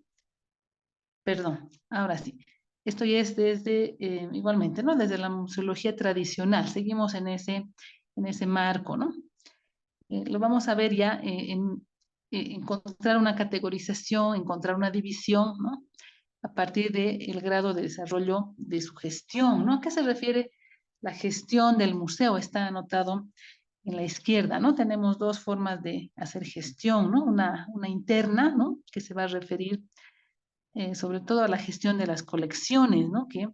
Perdón, ahora sí. Esto ya es desde, igualmente, ¿no? Desde la museología tradicional. Seguimos en ese marco, ¿no? Lo vamos a ver ya encontrar una categorización, encontrar una división, ¿no? A partir del grado de desarrollo de su gestión, ¿no? ¿A qué se refiere la gestión del museo? Está anotado en la izquierda, ¿no? Tenemos dos formas de hacer gestión, ¿no? Una interna, ¿no? Que se va a referir sobre todo a la gestión de las colecciones, ¿no? Que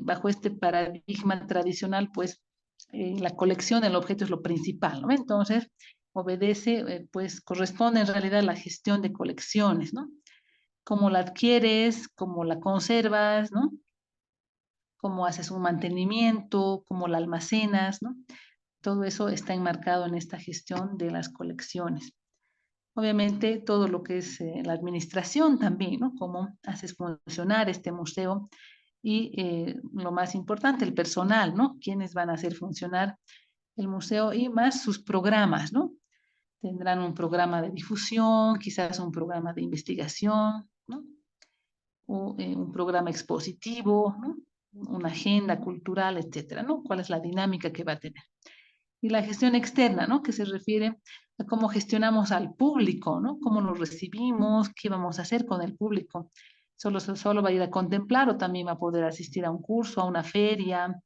bajo este paradigma tradicional, pues la colección, el objeto es lo principal, ¿no? Entonces, obedece, pues corresponde en realidad a la gestión de colecciones, ¿no? Cómo la adquieres, cómo la conservas, ¿no? Cómo haces un mantenimiento, cómo la almacenas, ¿no? Todo eso está enmarcado en esta gestión de las colecciones. Obviamente, todo lo que es la administración también, ¿no? Cómo haces funcionar este museo y lo más importante, el personal, ¿no? Quiénes van a hacer funcionar el museo y más sus programas, ¿no? Tendrán un programa de difusión, quizás un programa de investigación, ¿no? O un programa expositivo, ¿no? Una agenda cultural, etcétera, ¿no? ¿Cuál es la dinámica que va a tener? Y la gestión externa, ¿no? Que se refiere a cómo gestionamos al público, ¿no? Cómo lo recibimos, qué vamos a hacer con el público. Solo va a ir a contemplar o también va a poder asistir a un curso, a una feria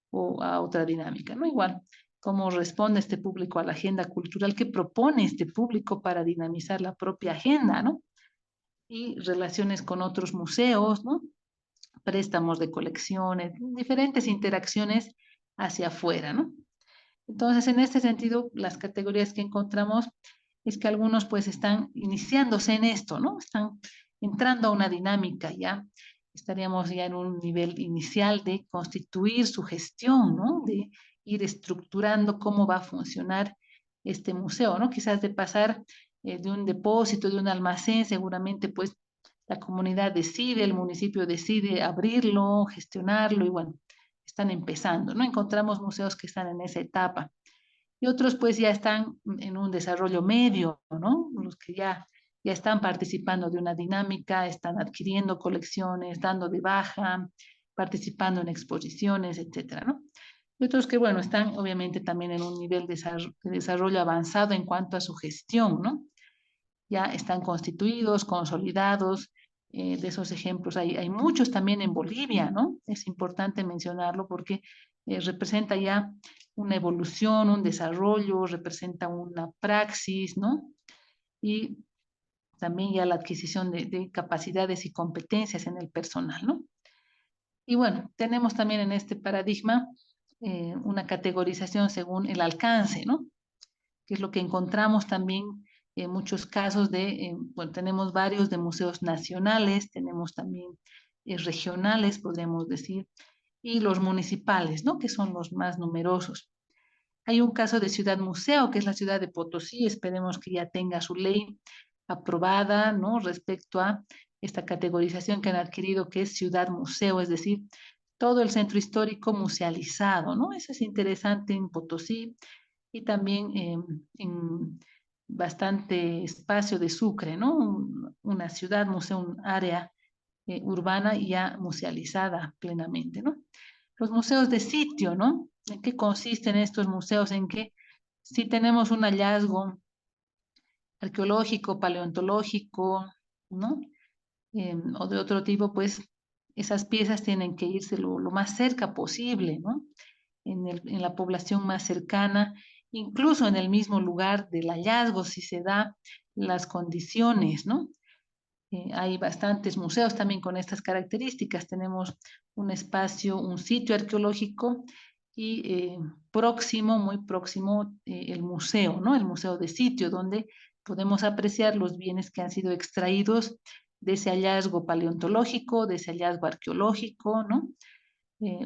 o a otra dinámica, ¿no? Igual, cómo responde este público a la agenda cultural, qué propone este público para dinamizar la propia agenda, ¿no? Y relaciones con otros museos, ¿no? Préstamos de colecciones, diferentes interacciones hacia afuera, ¿no? Entonces, en este sentido, las categorías que encontramos es que algunos pues están iniciándose en esto, ¿no? Están entrando a una dinámica ya. Estaríamos ya en un nivel inicial de constituir su gestión, ¿no? De ir estructurando cómo va a funcionar este museo, ¿no? Quizás de pasar de un depósito, de un almacén, seguramente pues la comunidad decide, el municipio decide abrirlo, gestionarlo y bueno, están empezando, ¿no? Encontramos museos que están en esa etapa y otros pues ya están en un desarrollo medio, ¿no? Los que ya están participando de una dinámica, están adquiriendo colecciones, dando de baja, participando en exposiciones, etcétera, ¿no? Y otros que, bueno, están obviamente también en un nivel de desarrollo avanzado en cuanto a su gestión, ¿no? Ya están constituidos, consolidados. De esos ejemplos hay muchos también en Bolivia, ¿no? Es importante mencionarlo porque representa ya una evolución, un desarrollo, representa una praxis, ¿no? Y también ya la adquisición de capacidades y competencias en el personal, ¿no? Y bueno, tenemos también en este paradigma una categorización según el alcance, ¿no? Que es lo que encontramos también en muchos casos bueno, tenemos varios de museos nacionales, tenemos también regionales, podríamos decir, y los municipales, ¿no? Que son los más numerosos. Hay un caso de ciudad museo, que es la ciudad de Potosí, esperemos que ya tenga su ley aprobada, ¿no? Respecto a esta categorización que han adquirido, que es ciudad museo, es decir, todo el centro histórico musealizado, ¿no? Eso es interesante en Potosí y también en bastante espacio de Sucre, ¿no? Una ciudad, museo, un área urbana ya musealizada plenamente, ¿no? Los museos de sitio, ¿no? ¿En qué consisten estos museos? En que si tenemos un hallazgo arqueológico, paleontológico, ¿no? O de otro tipo, pues esas piezas tienen que irse lo más cerca posible, ¿no? En la población más cercana, incluso en el mismo lugar del hallazgo, si se da las condiciones, ¿no? Hay bastantes museos también con estas características. Tenemos un espacio, un sitio arqueológico y próximo, muy próximo, el museo, ¿no? El museo de sitio, donde podemos apreciar los bienes que han sido extraídos de ese hallazgo paleontológico, de ese hallazgo arqueológico, ¿no?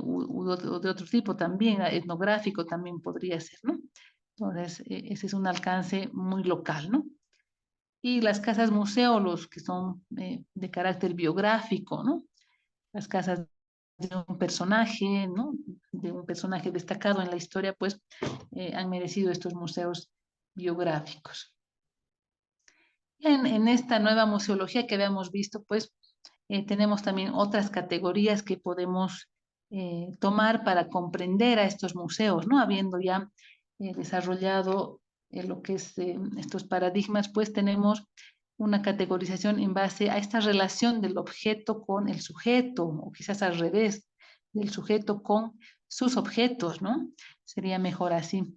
O de otro tipo también, etnográfico también podría ser, ¿no? Entonces, ese es un alcance muy local, ¿no? Y las casas museo, los que son de carácter biográfico, ¿no? Las casas de un personaje, ¿no? De un personaje destacado en la historia, pues han merecido estos museos biográficos. En esta nueva museología que habíamos visto, pues tenemos también otras categorías que podemos tomar para comprender a estos museos, ¿no? Habiendo ya desarrollado lo que es estos paradigmas, pues tenemos una categorización en base a esta relación del objeto con el sujeto, o quizás al revés, del sujeto con sus objetos, ¿no? Sería mejor así.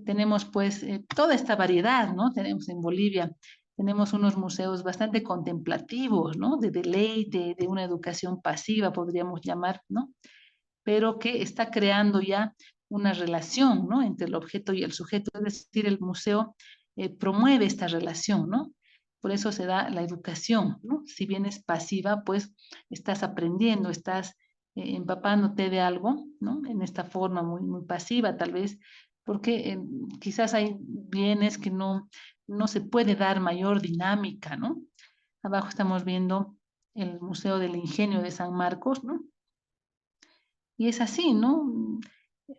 Tenemos pues toda esta variedad, ¿no? Tenemos en Bolivia tenemos unos museos bastante contemplativos, ¿no? De deleite, de una educación pasiva, podríamos llamar, ¿no? Pero que está creando ya una relación, ¿no? Entre el objeto y el sujeto, es decir, el museo promueve esta relación, ¿no? Por eso se da la educación, ¿no? Si bien es pasiva, pues estás aprendiendo, estás empapándote de algo, ¿no? En esta forma muy, muy pasiva, tal vez, porque quizás hay bienes que no se puede dar mayor dinámica, ¿no? Abajo estamos viendo el Museo del Ingenio de San Marcos, ¿no? Y es así, ¿no?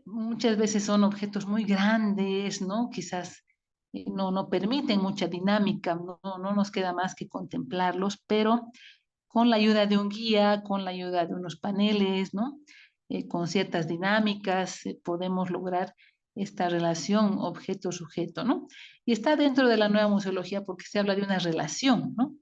Muchas veces son objetos muy grandes, ¿no? Quizás no permiten mucha dinámica, no nos queda más que contemplarlos, pero con la ayuda de un guía, con la ayuda de unos paneles, ¿no? Con ciertas dinámicas, podemos lograr esta relación objeto-sujeto, ¿no? Y está dentro de la nueva museología porque se habla de una relación, ¿no?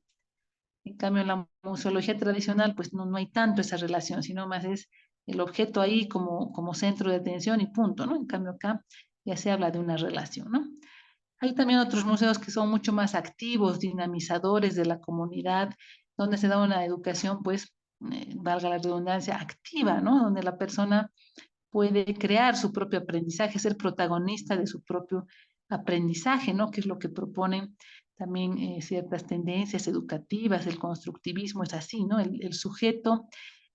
En cambio, en la museología tradicional, pues no hay tanto esa relación, sino más es el objeto ahí como centro de atención y punto, ¿no? En cambio, acá ya se habla de una relación, ¿no? Hay también otros museos que son mucho más activos, dinamizadores de la comunidad, donde se da una educación, pues, valga la redundancia, activa, ¿no? Donde la persona puede crear su propio aprendizaje, ser protagonista de su propio aprendizaje, ¿no? Que es lo que proponen también ciertas tendencias educativas, el constructivismo es así, ¿no? El sujeto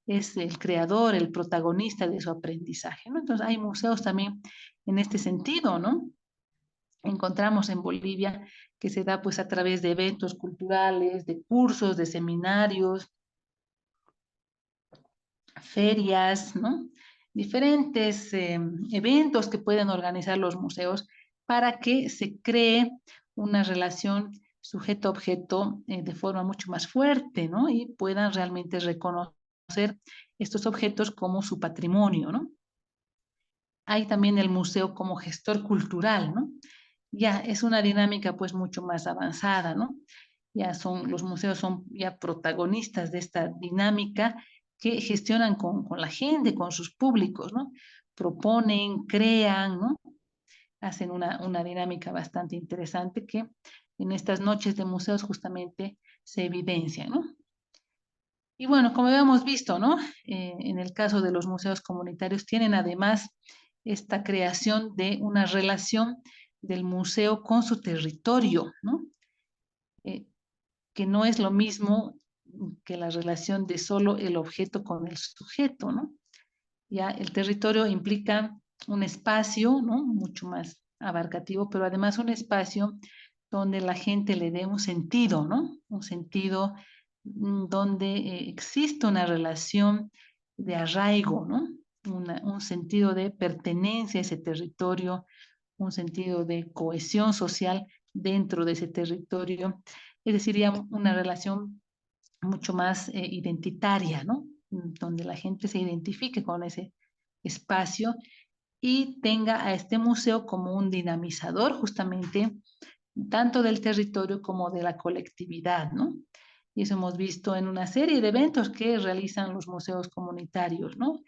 es el creador, el protagonista de su aprendizaje, ¿no? Entonces hay museos también en este sentido, ¿no? Encontramos en Bolivia que se da pues a través de eventos culturales, de cursos, de seminarios, ferias, ¿no? Diferentes eventos que pueden organizar los museos para que se cree una relación sujeto-objeto de forma mucho más fuerte, ¿no? Y puedan realmente reconocer estos objetos como su patrimonio, ¿no? Hay también el museo como gestor cultural, ¿no? Ya es una dinámica pues mucho más avanzada, ¿no? Los museos son ya protagonistas de esta dinámica que gestionan con la gente, con sus públicos, ¿no? Proponen, crean, ¿no? Hacen una dinámica bastante interesante que en estas noches de museos justamente se evidencian, ¿no? Y bueno, como habíamos visto, ¿no? En el caso de los museos comunitarios, tienen además esta creación de una relación del museo con su territorio, ¿no? Eh, que no es lo mismo que la relación de solo el objeto con el sujeto, ¿no? Ya el territorio implica un espacio, ¿no? Mucho más abarcativo, pero además un espacio donde la gente le dé un sentido, ¿no? Un sentido donde existe una relación de arraigo, ¿no? Un sentido de pertenencia a ese territorio, un sentido de cohesión social dentro de ese territorio, es decir, ya una relación mucho más identitaria, ¿no? Donde la gente se identifique con ese espacio y tenga a este museo como un dinamizador justamente tanto del territorio como de la colectividad, ¿no? Y eso hemos visto en una serie de eventos que realizan los museos comunitarios, ¿no?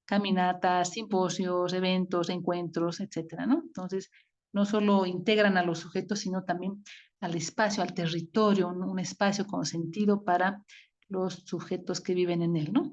Caminatas, simposios, eventos, encuentros, etcétera, ¿no? Entonces, no solo integran a los sujetos, sino también al espacio, al territorio, ¿no? Un espacio con sentido para los sujetos que viven en él, ¿no?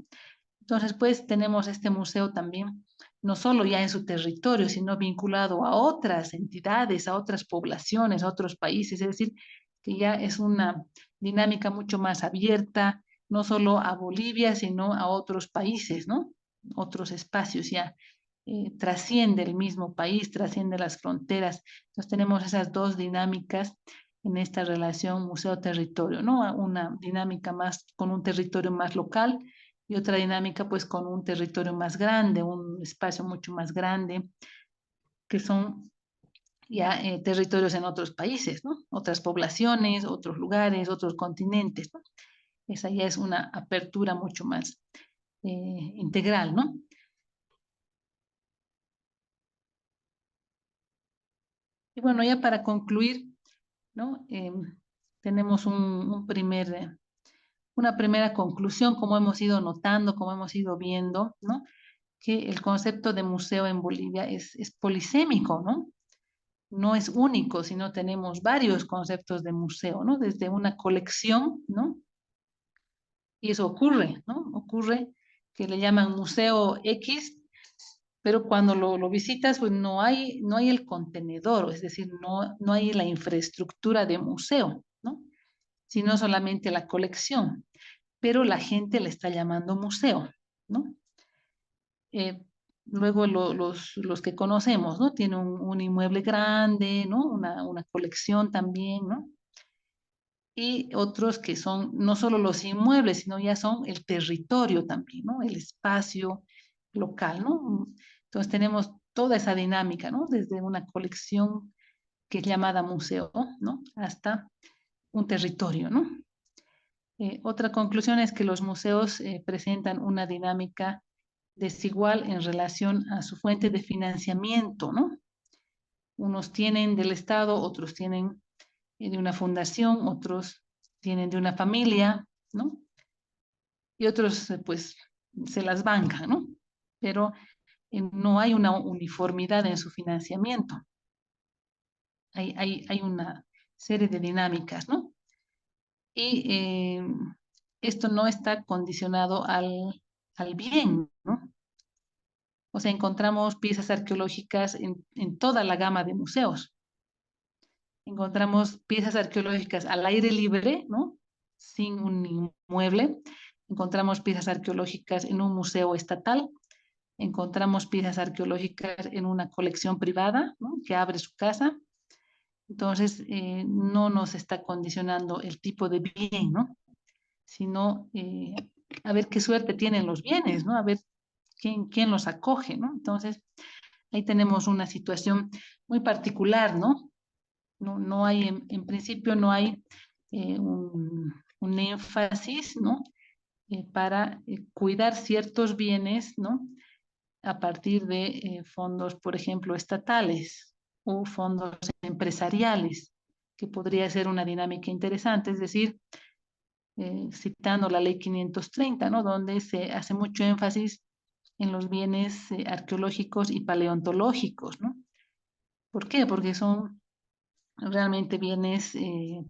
Entonces, pues tenemos este museo también, no solo ya en su territorio, sino vinculado a otras entidades, a otras poblaciones, a otros países, es decir, que ya es una dinámica mucho más abierta, no solo a Bolivia, sino a otros países, ¿no? Otros espacios ya. Trasciende el mismo país, trasciende las fronteras. Entonces tenemos esas dos dinámicas en esta relación museo-territorio, ¿no? Una dinámica más con un territorio más local y otra dinámica pues con un territorio más grande, un espacio mucho más grande, que son ya territorios en otros países, ¿no? Otras poblaciones, otros lugares, otros continentes, ¿no? Esa ya es una apertura mucho más integral, ¿no? Y bueno, ya para concluir, ¿no? Tenemos una primera conclusión, como hemos ido notando, como hemos ido viendo, ¿no? Que el concepto de museo en Bolivia es polisémico, ¿no? No es único, sino tenemos varios conceptos de museo, ¿no? Desde una colección, ¿no? Y eso ocurre, ¿no? Ocurre que le llaman museo X, pero cuando lo visitas, pues no hay el contenedor, es decir, no hay la infraestructura de museo, ¿no? Sino solamente la colección, pero la gente le está llamando museo, ¿no? Eh, luego los que conocemos, ¿no? Tiene un inmueble grande, ¿no? Una colección también, ¿no? Y otros que son no solo los inmuebles, sino ya son el territorio también, ¿no? El espacio local, ¿no? Entonces tenemos toda esa dinámica, ¿no? Desde una colección que es llamada museo, ¿no? Hasta un territorio, ¿no? Otra conclusión es que los museos presentan una dinámica desigual en relación a su fuente de financiamiento, ¿no? Unos tienen del Estado, otros tienen de una fundación, otros tienen de una familia, ¿no? Y otros, pues, se las bancan, ¿no? Pero no hay una uniformidad en su financiamiento. Hay una serie de dinámicas, ¿no? Y esto no está condicionado al bien, ¿no? O sea, encontramos piezas arqueológicas en toda la gama de museos. Encontramos piezas arqueológicas al aire libre, ¿no? Sin un inmueble. Encontramos piezas arqueológicas en un museo estatal. Encontramos piezas arqueológicas en una colección privada, ¿no? Que abre su casa. Entonces, no nos está condicionando el tipo de bien, ¿no? Sino a ver qué suerte tienen los bienes, ¿no? A ver quién los acoge, ¿no? Entonces, ahí tenemos una situación muy particular, ¿no? No hay, en principio, no hay un énfasis, ¿no? Para cuidar ciertos bienes, ¿no? A partir de fondos, por ejemplo, estatales o fondos empresariales, que podría ser una dinámica interesante, es decir, citando la ley 530, ¿no? Donde se hace mucho énfasis en los bienes arqueológicos y paleontológicos, ¿no? ¿Por qué? Porque son realmente bienes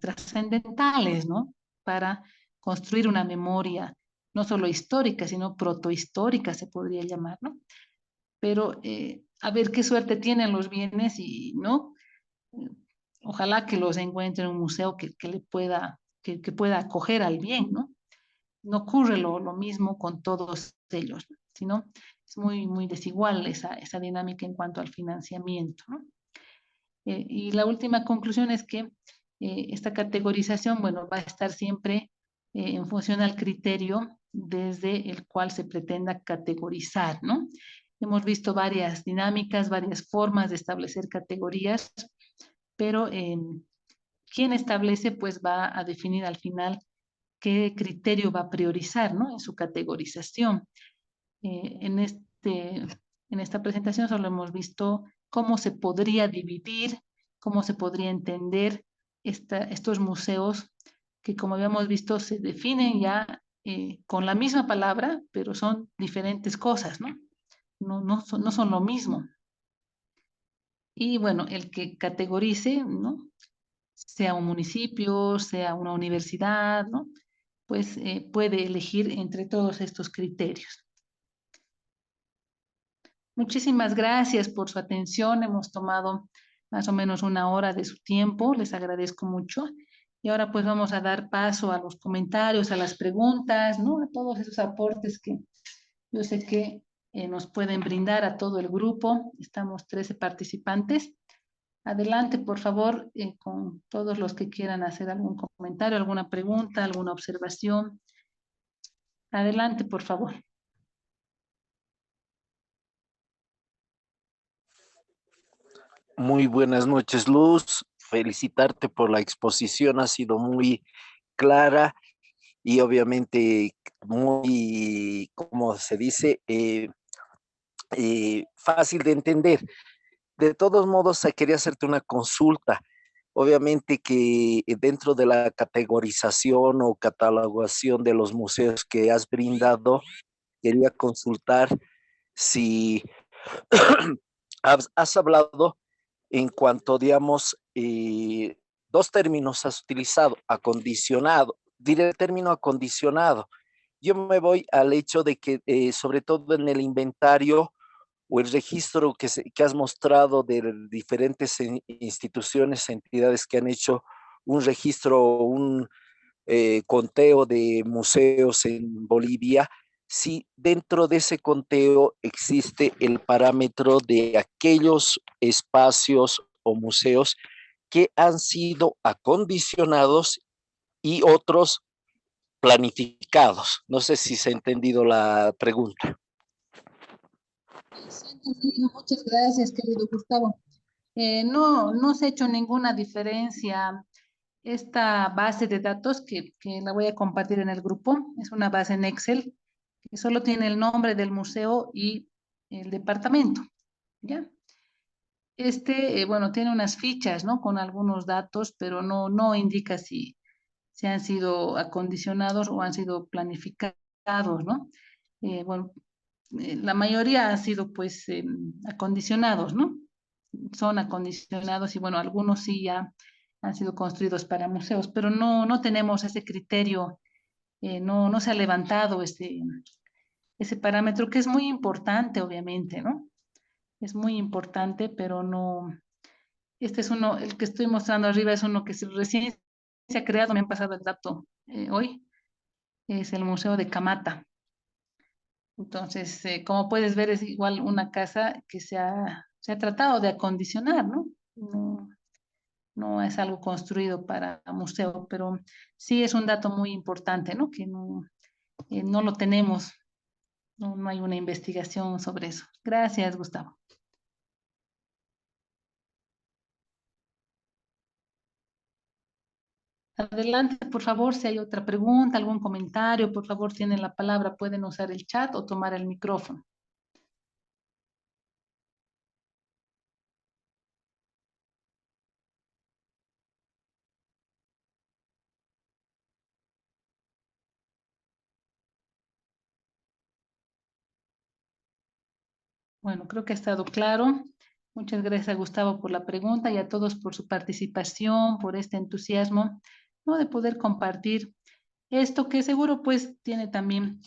trascendentales, ¿no? Para construir una memoria, no solo histórica, sino protohistórica, se podría llamar, ¿no? Pero a ver qué suerte tienen los bienes y, ¿no? Eh, Ojalá que los encuentre en un museo que le pueda, que pueda acoger al bien, ¿no? No ocurre lo mismo con todos ellos, ¿no? Sino es muy desigual esa dinámica en cuanto al financiamiento, ¿no? Y la última conclusión es que esta categorización, bueno, va a estar siempre en función al criterio desde el cual se pretenda categorizar, ¿no? Hemos visto varias dinámicas, varias formas de establecer categorías, pero quien establece, pues va a definir al final qué criterio va a priorizar, ¿no? En su categorización. En esta presentación solo hemos visto cómo se podría dividir, cómo se podría entender estos museos que, como habíamos visto, se definen ya con la misma palabra, pero son diferentes cosas, ¿no? No son lo mismo. Y bueno, el que categorice, ¿no? Sea un municipio, sea una universidad, ¿no? Pues puede elegir entre todos estos criterios. Muchísimas gracias por su atención. Hemos tomado más o menos una hora de su tiempo. Les agradezco mucho. Y ahora pues vamos a dar paso a los comentarios, a las preguntas, ¿no? A todos esos aportes que yo sé que nos pueden brindar a todo el grupo. Estamos 13 participantes. Adelante, por favor, con todos los que quieran hacer algún comentario, alguna pregunta, alguna observación. Adelante, por favor. Muy buenas noches, Luz. Felicitarte por la exposición, ha sido muy clara y obviamente muy, como se dice, fácil de entender. De todos modos, quería hacerte una consulta. Obviamente que dentro de la categorización o catalogación de los museos que has brindado, quería consultar si has hablado en cuanto, digamos, dos términos has utilizado, acondicionado, diré el término acondicionado. Yo me voy al hecho de que, sobre todo en el inventario o el registro que has mostrado de diferentes instituciones, entidades que han hecho un registro, un conteo de museos en Bolivia, si dentro de ese conteo existe el parámetro de aquellos espacios o museos que han sido acondicionados y otros planificados. No sé si se ha entendido la pregunta. Sí, muchas gracias, querido Gustavo. No se ha hecho ninguna diferencia. Esta base de datos que la voy a compartir en el grupo es una base en Excel que solo tiene el nombre del museo y el departamento, ¿ya? Bueno, tiene unas fichas, ¿no? Con algunos datos, pero no indica si han sido acondicionados o han sido planificados, ¿no? Bueno, la mayoría han sido pues acondicionados, ¿no? Son acondicionados y bueno, algunos sí ya han sido construidos para museos, pero no tenemos ese criterio, no se ha levantado ese parámetro que es muy importante, obviamente, ¿no? Es muy importante, pero no, este es uno, el que estoy mostrando arriba es uno que recién se ha creado, me han pasado el dato hoy, es el Museo de Camata. Entonces, como puedes ver, es igual una casa que se ha tratado de acondicionar, ¿no? No, no es algo construido para museo, pero sí es un dato muy importante, ¿no? Que no lo tenemos, no hay una investigación sobre eso. Gracias, Gustavo. Adelante, por favor, si hay otra pregunta, algún comentario, por favor, tienen la palabra, pueden usar el chat o tomar el micrófono. Bueno, creo que ha estado claro. Muchas gracias a Gustavo por la pregunta y a todos por su participación, por este entusiasmo, ¿no? De poder compartir esto que seguro pues tiene también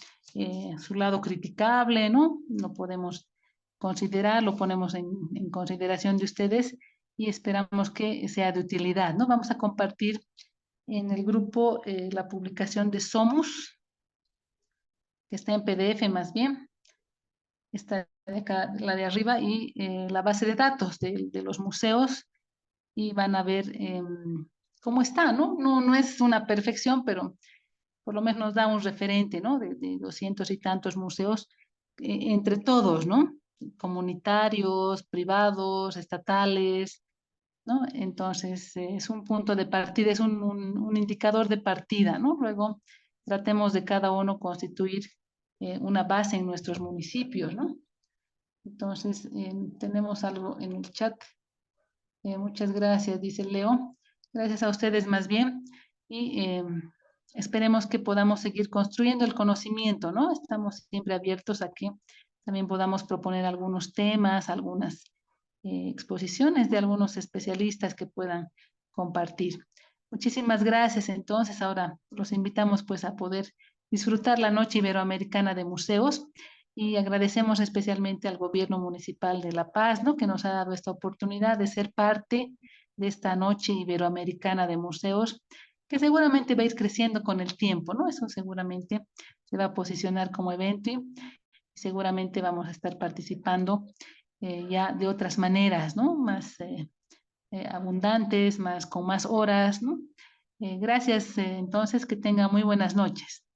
su lado criticable, ¿no? Lo podemos considerar, lo ponemos en consideración de ustedes y esperamos que sea de utilidad, ¿no? Vamos a compartir en el grupo la publicación de Somos, que está en PDF más bien, está de acá, la de arriba, y la base de datos de los museos, y van a ver cómo está, ¿no? No es una perfección, pero por lo menos nos da un referente, ¿no? De 200 y tantos museos entre todos, ¿no? Comunitarios, privados, estatales, ¿no? Entonces, es un punto de partida, es un indicador de partida, ¿no? Luego, tratemos de cada uno constituir una base en nuestros municipios, ¿no? Entonces, tenemos algo en el chat. Muchas gracias, dice Leo. Gracias a ustedes más bien. Y esperemos que podamos seguir construyendo el conocimiento, ¿no? Estamos siempre abiertos a que también podamos proponer algunos temas, algunas exposiciones de algunos especialistas que puedan compartir. Muchísimas gracias. Entonces, ahora los invitamos pues a poder disfrutar la Noche Iberoamericana de Museos y agradecemos especialmente al Gobierno Municipal de La Paz, ¿no? Que nos ha dado esta oportunidad de ser parte de esta Noche Iberoamericana de Museos, que seguramente va a ir creciendo con el tiempo, ¿no? Eso seguramente se va a posicionar como evento y seguramente vamos a estar participando ya de otras maneras, ¿no? Más abundantes, más con más horas, ¿no? Gracias, entonces, que tengan muy buenas noches.